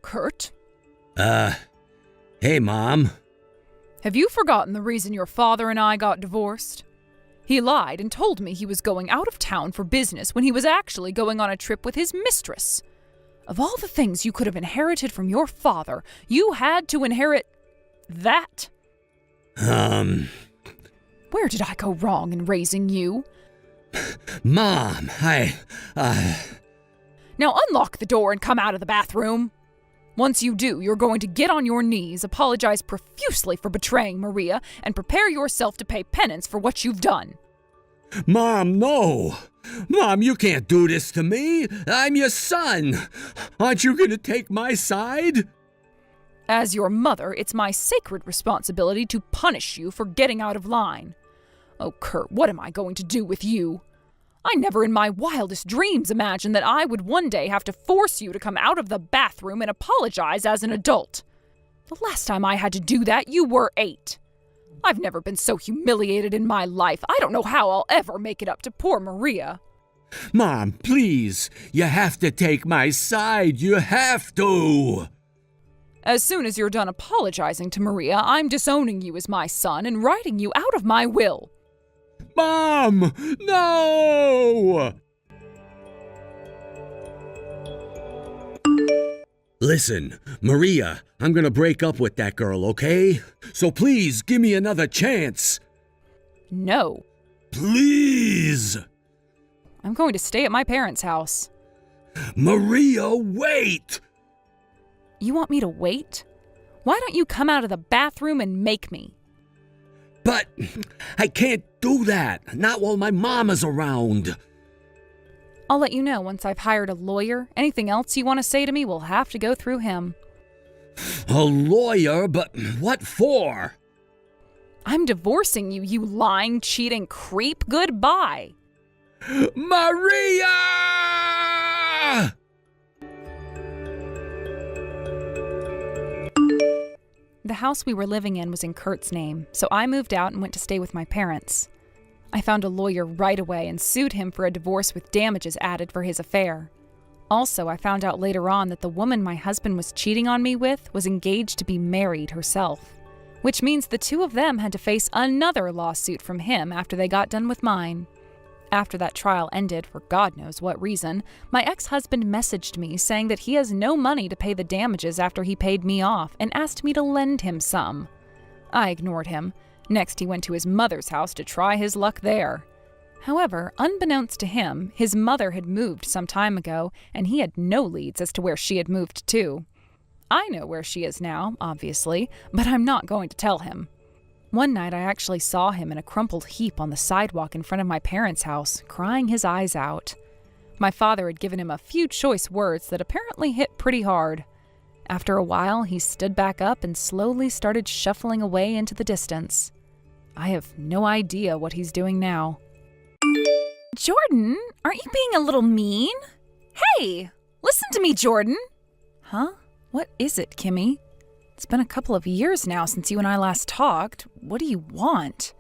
Kurt? Hey, Mom. Have you forgotten the reason your father and I got divorced? He lied and told me he was going out of town for business when he was actually going on a trip with his mistress. Of all the things you could have inherited from your father, you had to inherit that. Where did I go wrong in raising you? Mom, Now unlock the door and come out of the bathroom. Once you do, you're going to get on your knees, apologize profusely for betraying Maria, and prepare yourself to pay penance for what you've done. Mom, no! Mom, you can't do this to me! I'm your son! Aren't you gonna take my side? As your mother, it's my sacred responsibility to punish you for getting out of line. Oh, Kurt, what am I going to do with you? I never in my wildest dreams imagined that I would one day have to force you to come out of the bathroom and apologize as an adult. The last time I had to do that, you were 8. I've never been so humiliated in my life. I don't know how I'll ever make it up to poor Maria. Mom, please, you have to take my side. You have to. As soon as you're done apologizing to Maria, I'm disowning you as my son and writing you out of my will. Mom, no! Listen, Maria, I'm gonna break up with that girl, okay? So please give me another chance. No. Please! I'm going to stay at my parents' house. Maria, wait! You want me to wait? Why don't you come out of the bathroom and make me? But I can't do that. Not while my mama's around. I'll let you know once I've hired a lawyer. Anything else you want to say to me will have to go through him. A lawyer? But what for? I'm divorcing you, you lying, cheating creep. Goodbye. Maria! The house we were living in was in Kurt's name, so I moved out and went to stay with my parents. I found a lawyer right away and sued him for a divorce with damages added for his affair. Also, I found out later on that the woman my husband was cheating on me with was engaged to be married herself, which means the two of them had to face another lawsuit from him after they got done with mine. After that trial ended, for God knows what reason, my ex-husband messaged me saying that he has no money to pay the damages after he paid me off and asked me to lend him some. I ignored him. Next, he went to his mother's house to try his luck there. However, unbeknownst to him, his mother had moved some time ago, and he had no leads as to where she had moved to. I know where she is now, obviously, but I'm not going to tell him. One night, I actually saw him in a crumpled heap on the sidewalk in front of my parents' house, crying his eyes out. My father had given him a few choice words that apparently hit pretty hard. After a while, he stood back up and slowly started shuffling away into the distance. I have no idea what he's doing now. Jordan, aren't you being a little mean? Hey, listen to me, Jordan. Huh? What is it, Kimmy? It's been a couple of years now since you and I last talked. What do you want?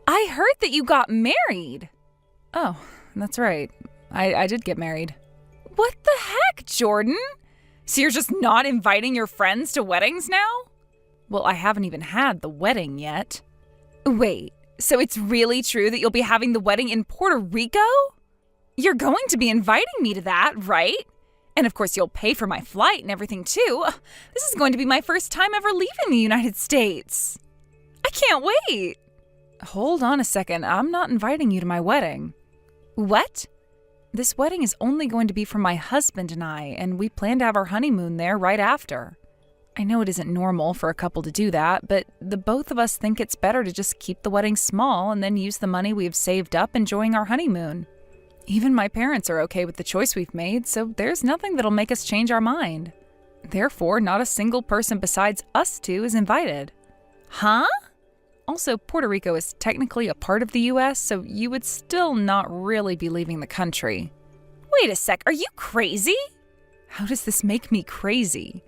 I heard that you got married. Oh, that's right. I did get married. What the heck, Jordan? So you're just not inviting your friends to weddings now? Well, I haven't even had the wedding yet. Wait, so it's really true that you'll be having the wedding in Puerto Rico? You're going to be inviting me to that, right? And of course you'll pay for my flight and everything too. This is going to be my first time ever leaving the United States. I can't wait. Hold on a second. I'm not inviting you to my wedding. What? This wedding is only going to be for my husband and I, and we plan to have our honeymoon there right after. I know it isn't normal for a couple to do that, but the both of us think it's better to just keep the wedding small and then use the money we've saved up enjoying our honeymoon. Even my parents are okay with the choice we've made, so there's nothing that'll make us change our mind. Therefore, not a single person besides us two is invited. Huh? Also, Puerto Rico is technically a part of the U.S., so you would still not really be leaving the country. Wait a sec, are you crazy? How does this make me crazy?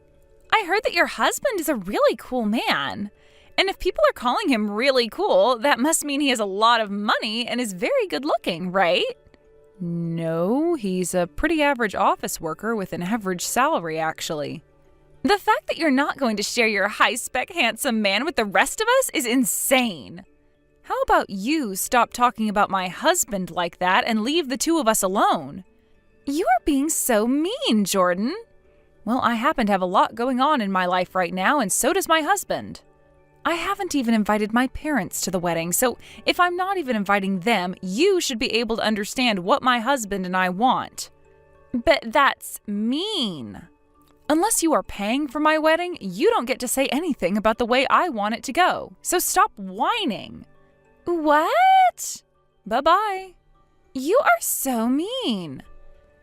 I heard that your husband is a really cool man. And if people are calling him really cool, that must mean he has a lot of money and is very good looking, right? No, he's a pretty average office worker with an average salary, actually. The fact that you're not going to share your high-spec handsome man with the rest of us is insane. How about you stop talking about my husband like that and leave the two of us alone? You are being so mean, Jordan. Well, I happen to have a lot going on in my life right now, and so does my husband. I haven't even invited my parents to the wedding, so if I'm not even inviting them, you should be able to understand what my husband and I want. But that's mean. Unless you are paying for my wedding, you don't get to say anything about the way I want it to go. So stop whining. What? Bye-bye. You are so mean.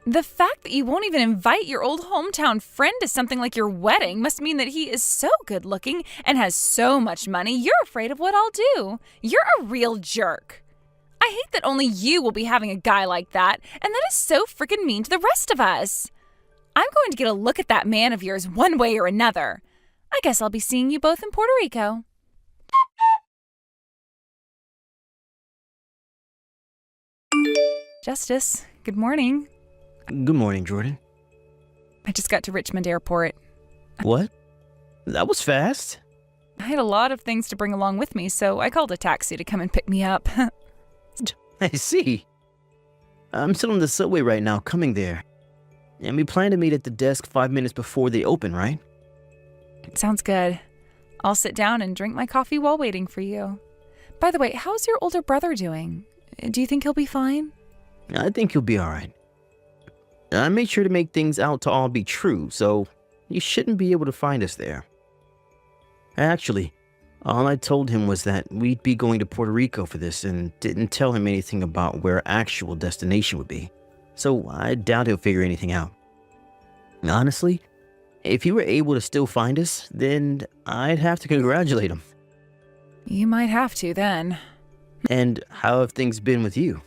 The fact that you won't even invite your old hometown friend to something like your wedding must mean that he is so good looking and has so much money, you're afraid of what I'll do. You're a real jerk. I hate that only you will be having a guy like that, and that is so freaking mean to the rest of us. I'm going to get a look at that man of yours one way or another. I guess I'll be seeing you both in Puerto Rico. Justice, good morning. Good morning, Jordan. I just got to Richmond Airport. What? That was fast. I had a lot of things to bring along with me, so I called a taxi to come and pick me up. I see. I'm still on the subway right now, coming there. And we plan to meet at the desk 5 minutes before they open, right? Sounds good. I'll sit down and drink my coffee while waiting for you. By the way, how's your older brother doing? Do you think he'll be fine? I think you'll be alright. I made sure to make things out to all be true, so you shouldn't be able to find us there. Actually, all I told him was that we'd be going to Puerto Rico for this and didn't tell him anything about where our actual destination would be. So I doubt he'll figure anything out. Honestly, if he were able to still find us, then I'd have to congratulate him. You might have to then. And how have things been with you?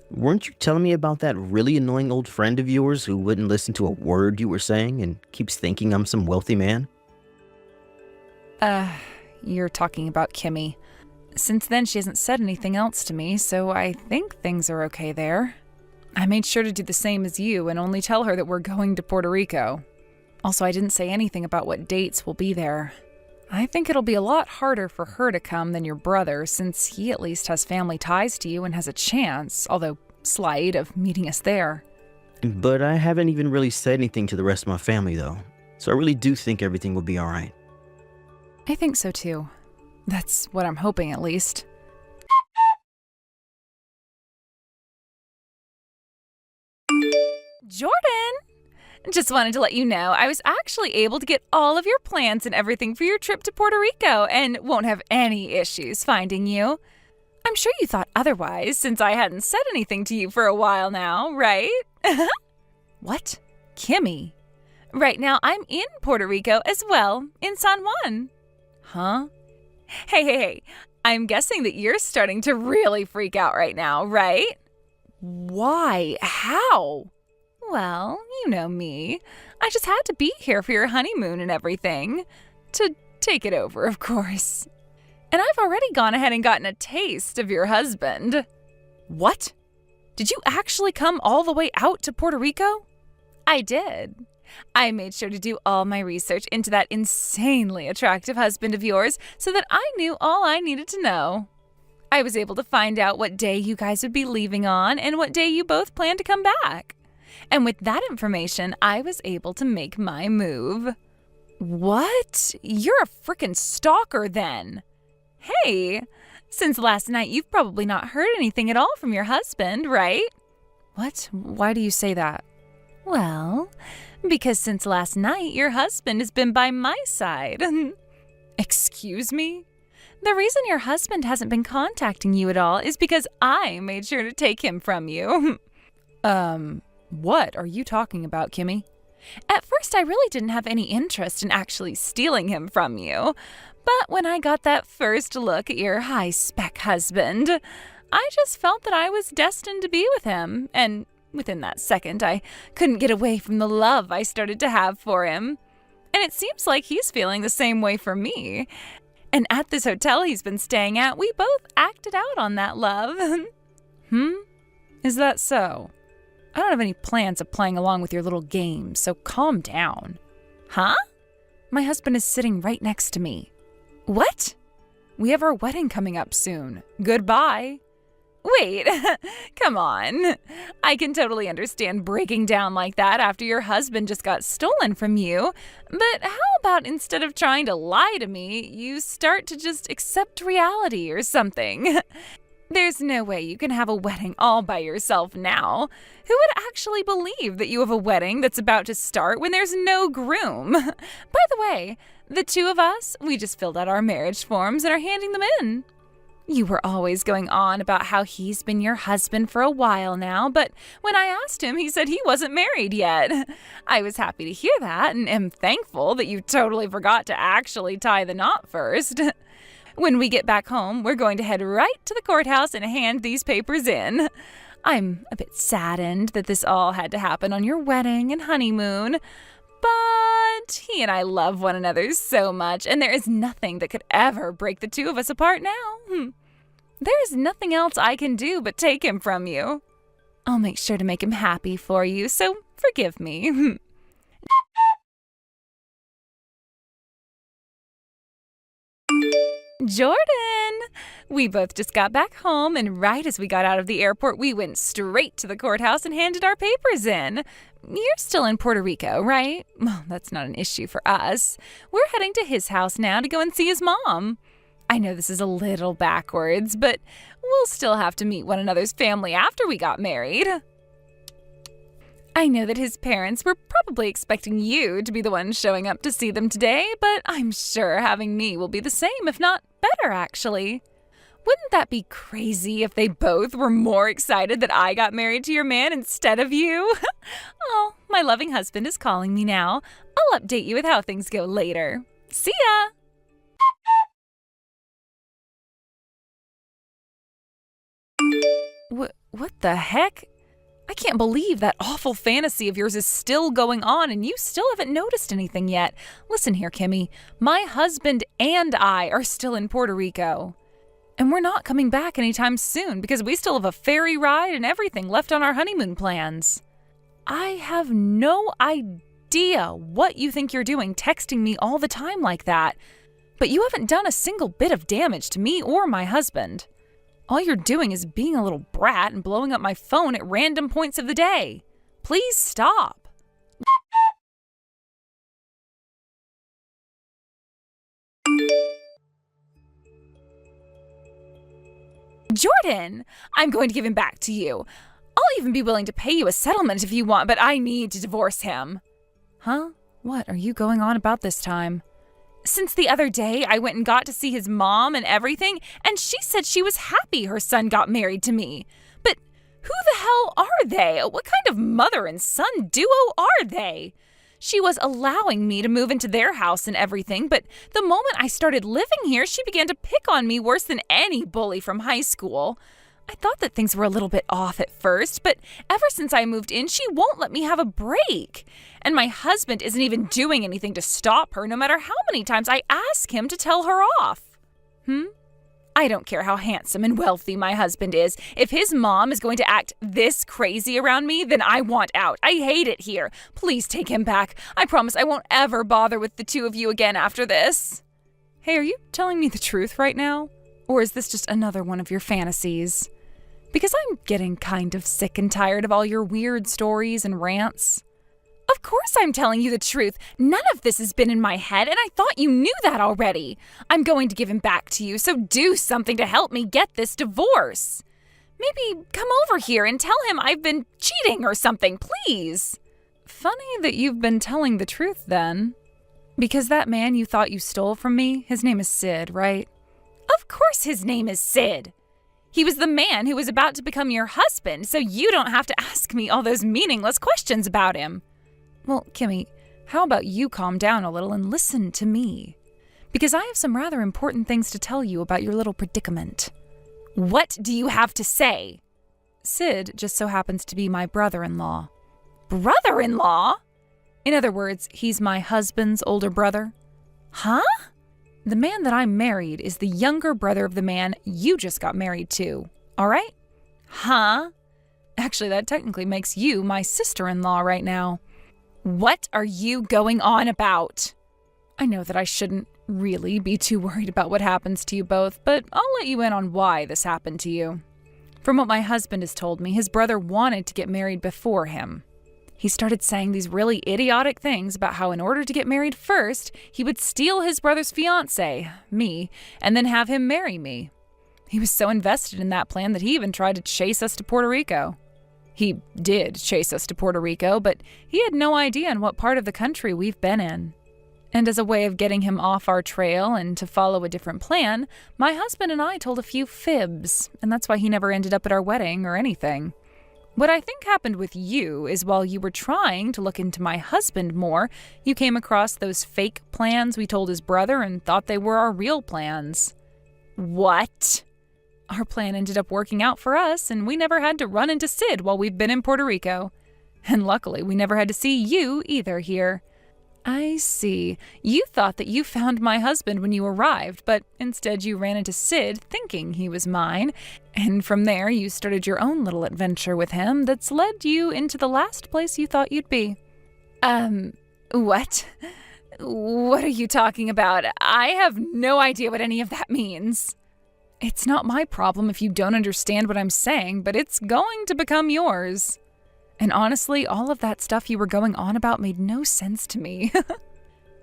Weren't you telling me about that really annoying old friend of yours who wouldn't listen to a word you were saying and keeps thinking I'm some wealthy man? You're talking about Kimmy. Since then, she hasn't said anything else to me, so I think things are okay there. I made sure to do the same as you and only tell her that we're going to Puerto Rico. Also, I didn't say anything about what dates we'll be there. I think it'll be a lot harder for her to come than your brother, since he at least has family ties to you and has a chance, although slight, of meeting us there. But I haven't even really said anything to the rest of my family, though. So I really do think everything will be alright. I think so, too. That's what I'm hoping, at least. Jordan! Just wanted to let you know I was actually able to get all of your plans and everything for your trip to Puerto Rico and won't have any issues finding you. I'm sure you thought otherwise since I hadn't said anything to you for a while now, right? What? Kimmy? Right now I'm in Puerto Rico as well, in San Juan. Huh? Hey. I'm guessing that you're starting to really freak out right now, right? Why? How? Well, you know me. I just had to be here for your honeymoon and everything. To take it over, of course. And I've already gone ahead and gotten a taste of your husband. What? Did you actually come all the way out to Puerto Rico? I did. I made sure to do all my research into that insanely attractive husband of yours so that I knew all I needed to know. I was able to find out what day you guys would be leaving on and what day you both plan to come back. And with that information, I was able to make my move. What? You're a frickin' stalker then. Hey, since last night, you've probably not heard anything at all from your husband, right? What? Why do you say that? Well, because since last night, your husband has been by my side. Excuse me? The reason your husband hasn't been contacting you at all is because I made sure to take him from you. What are you talking about, Kimmy? At first, I really didn't have any interest in actually stealing him from you. But when I got that first look at your high-spec husband, I just felt that I was destined to be with him. And within that second, I couldn't get away from the love I started to have for him. And it seems like he's feeling the same way for me. And at this hotel he's been staying at, we both acted out on that love. Is that so? I don't have any plans of playing along with your little game, so calm down. Huh? My husband is sitting right next to me. What? We have our wedding coming up soon. Goodbye. Wait, come on. I can totally understand breaking down like that after your husband just got stolen from you. But how about instead of trying to lie to me, you start to just accept reality or something? There's no way you can have a wedding all by yourself now. Who would actually believe that you have a wedding that's about to start when there's no groom? By the way, the two of us, we just filled out our marriage forms and are handing them in. You were always going on about how he's been your husband for a while now, but when I asked him, he said he wasn't married yet. I was happy to hear that and am thankful that you totally forgot to actually tie the knot first. When we get back home, we're going to head right to the courthouse and hand these papers in. I'm a bit saddened that this all had to happen on your wedding and honeymoon, but he and I love one another so much, and there is nothing that could ever break the two of us apart now. There is nothing else I can do but take him from you. I'll make sure to make him happy for you, so forgive me. Jordan! We both just got back home, and right as we got out of the airport, we went straight to the courthouse and handed our papers in. You're still in Puerto Rico, right? Well, that's not an issue for us. We're heading to his house now to go and see his mom. I know this is a little backwards, but we'll still have to meet one another's family after we got married. I know that his parents were probably expecting you to be the one showing up to see them today, but I'm sure having me will be the same, if not better, actually. Wouldn't that be crazy if they both were more excited that I got married to your man instead of you? Oh, my loving husband is calling me now. I'll update you with how things go later. See ya! What the heck? I can't believe that awful fantasy of yours is still going on and you still haven't noticed anything yet. Listen here, Kimmy. My husband and I are still in Puerto Rico. And we're not coming back anytime soon because we still have a ferry ride and everything left on our honeymoon plans. I have no idea what you think you're doing texting me all the time like that. But you haven't done a single bit of damage to me or my husband. All you're doing is being a little brat and blowing up my phone at random points of the day. Please stop. Jordan, I'm going to give him back to you. I'll even be willing to pay you a settlement if you want, but I need to divorce him. Huh? What are you going on about this time? Since the other day, I went and got to see his mom and everything, and she said she was happy her son got married to me. But who the hell are they? What kind of mother and son duo are they? She was allowing me to move into their house and everything, but the moment I started living here, she began to pick on me worse than any bully from high school. I thought that things were a little bit off at first, but ever since I moved in, she won't let me have a break. And my husband isn't even doing anything to stop her, no matter how many times I ask him to tell her off. I don't care how handsome and wealthy my husband is. If his mom is going to act this crazy around me, then I want out. I hate it here. Please take him back. I promise I won't ever bother with the two of you again after this. Hey, are you telling me the truth right now? Or is this just another one of your fantasies? Because I'm getting kind of sick and tired of all your weird stories and rants. Of course I'm telling you the truth. None of this has been in my head, and I thought you knew that already. I'm going to give him back to you, so do something to help me get this divorce. Maybe come over here and tell him I've been cheating or something, please. Funny that you've been telling the truth then. Because that man you thought you stole from me, his name is Sid, right? Of course his name is Sid. He was the man who was about to become your husband, so you don't have to ask me all those meaningless questions about him. Well, Kimmy, how about you calm down a little and listen to me? Because I have some rather important things to tell you about your little predicament. What do you have to say? Sid just so happens to be my brother-in-law. Brother-in-law? In other words, he's my husband's older brother. Huh? The man that I married is the younger brother of the man you just got married to, all right? Huh? Actually, that technically makes you my sister-in-law right now. What are you going on about? I know that I shouldn't really be too worried about what happens to you both, but I'll let you in on why this happened to you. From what my husband has told me, his brother wanted to get married before him. He started saying these really idiotic things about how in order to get married first, he would steal his brother's fiancée, me, and then have him marry me. He was so invested in that plan that he even tried to chase us to Puerto Rico. He did chase us to Puerto Rico, but he had no idea in what part of the country we've been in. And as a way of getting him off our trail and to follow a different plan, my husband and I told a few fibs, and that's why he never ended up at our wedding or anything. What I think happened with you is while you were trying to look into my husband more, you came across those fake plans we told his brother and thought they were our real plans. What? Our plan ended up working out for us, and we never had to run into Sid while we've been in Puerto Rico. And luckily, we never had to see you either here. I see. You thought that you found my husband when you arrived, but instead you ran into Sid thinking he was mine, and from there you started your own little adventure with him that's led you into the last place you thought you'd be. What? What are you talking about? I have no idea what any of that means. It's not my problem if you don't understand what I'm saying, but it's going to become yours. And honestly, all of that stuff you were going on about made no sense to me.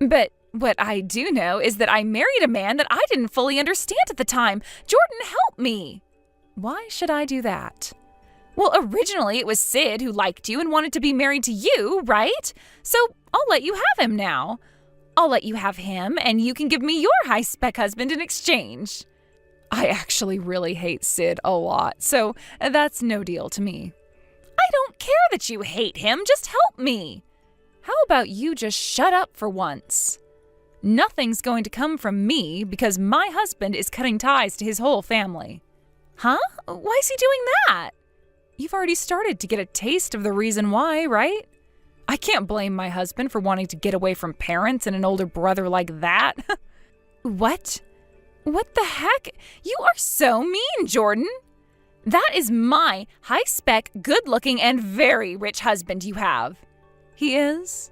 But what I do know is that I married a man that I didn't fully understand at the time. Jordan, help me. Why should I do that? Well, originally it was Sid who liked you and wanted to be married to you, right? So I'll let you have him now. I'll let you have him, and you can give me your high-spec husband in exchange. I actually really hate Sid a lot, so that's no deal to me. I don't care that you hate him. Just help me. How about you just shut up for once? Nothing's going to come from me because my husband is cutting ties to his whole family. Huh? Why is he doing that? You've already started to get a taste of the reason why, right? I can't blame my husband for wanting to get away from parents and an older brother like that. What? What the heck? You are so mean, Jordan. That is my high-spec, good-looking, and very rich husband you have. He is?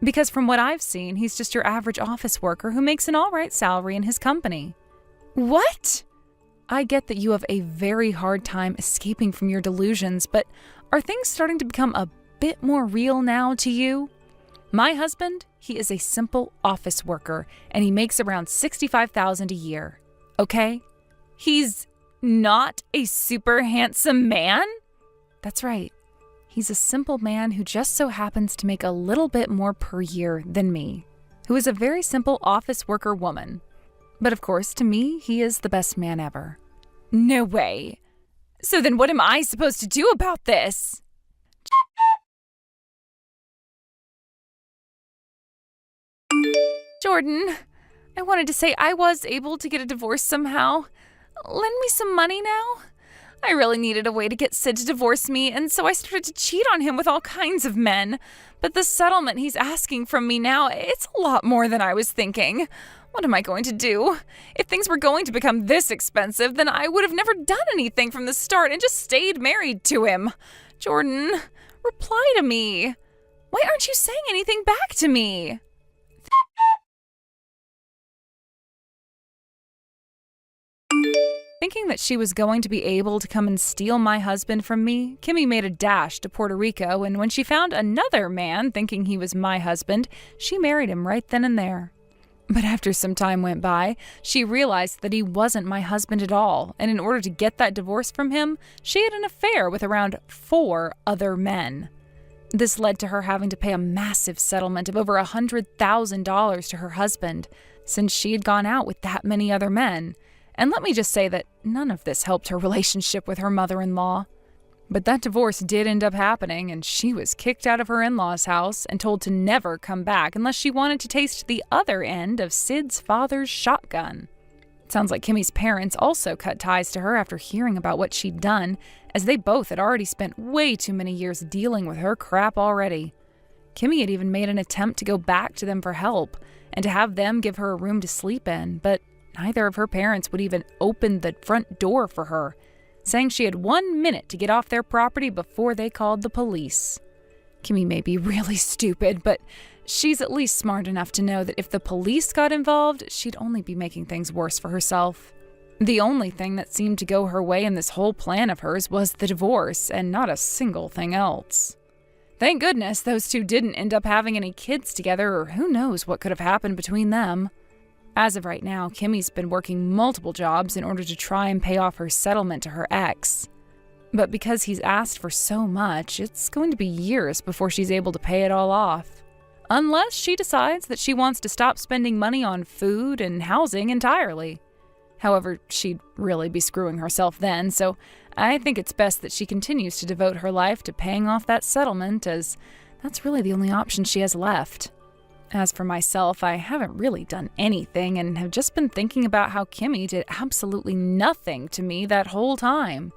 Because from what I've seen, he's just your average office worker who makes an all-right salary in his company. What? I get that you have a very hard time escaping from your delusions, but are things starting to become a bit more real now to you? My husband, he is a simple office worker, and he makes around $65,000 a year. Okay? He's not a super handsome man? That's right. He's a simple man who just so happens to make a little bit more per year than me, who is a very simple office worker woman. But of course, to me, he is the best man ever. No way. So then what am I supposed to do about this? Jordan, I wanted to say I was able to get a divorce somehow. Lend me some money now? I really needed a way to get Sid to divorce me, and so I started to cheat on him with all kinds of men. But the settlement he's asking from me now, it's a lot more than I was thinking. What am I going to do? If things were going to become this expensive, then I would have never done anything from the start and just stayed married to him. Jordan, reply to me. Why aren't you saying anything back to me? Thinking that she was going to be able to come and steal my husband from me, Kimmy made a dash to Puerto Rico, and when she found another man thinking he was my husband, she married him right then and there. But after some time went by, she realized that he wasn't my husband at all, and in order to get that divorce from him, she had an affair with around 4 other men. This led to her having to pay a massive settlement of over $100,000 to her husband, since she had gone out with that many other men. And let me just say that none of this helped her relationship with her mother-in-law. But that divorce did end up happening, and she was kicked out of her in-laws' house and told to never come back unless she wanted to taste the other end of Sid's father's shotgun. It sounds like Kimmy's parents also cut ties to her after hearing about what she'd done, as they both had already spent way too many years dealing with her crap already. Kimmy had even made an attempt to go back to them for help and to have them give her a room to sleep in, but neither of her parents would even open the front door for her, saying she had 1 minute to get off their property before they called the police. Kimmy may be really stupid, but she's at least smart enough to know that if the police got involved, she'd only be making things worse for herself. The only thing that seemed to go her way in this whole plan of hers was the divorce, and not a single thing else. Thank goodness those two didn't end up having any kids together, or who knows what could have happened between them. As of right now, Kimmy's been working multiple jobs in order to try and pay off her settlement to her ex. But because he's asked for so much, it's going to be years before she's able to pay it all off. Unless she decides that she wants to stop spending money on food and housing entirely. However, she'd really be screwing herself then, so I think it's best that she continues to devote her life to paying off that settlement, as that's really the only option she has left. As for myself, I haven't really done anything and have just been thinking about how Kimmy did absolutely nothing to me that whole time.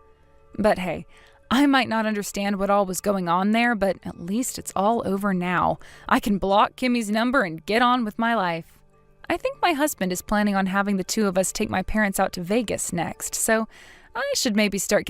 But hey, I might not understand what all was going on there, but at least it's all over now. I can block Kimmy's number and get on with my life. I think my husband is planning on having the two of us take my parents out to Vegas next, so I should maybe start getting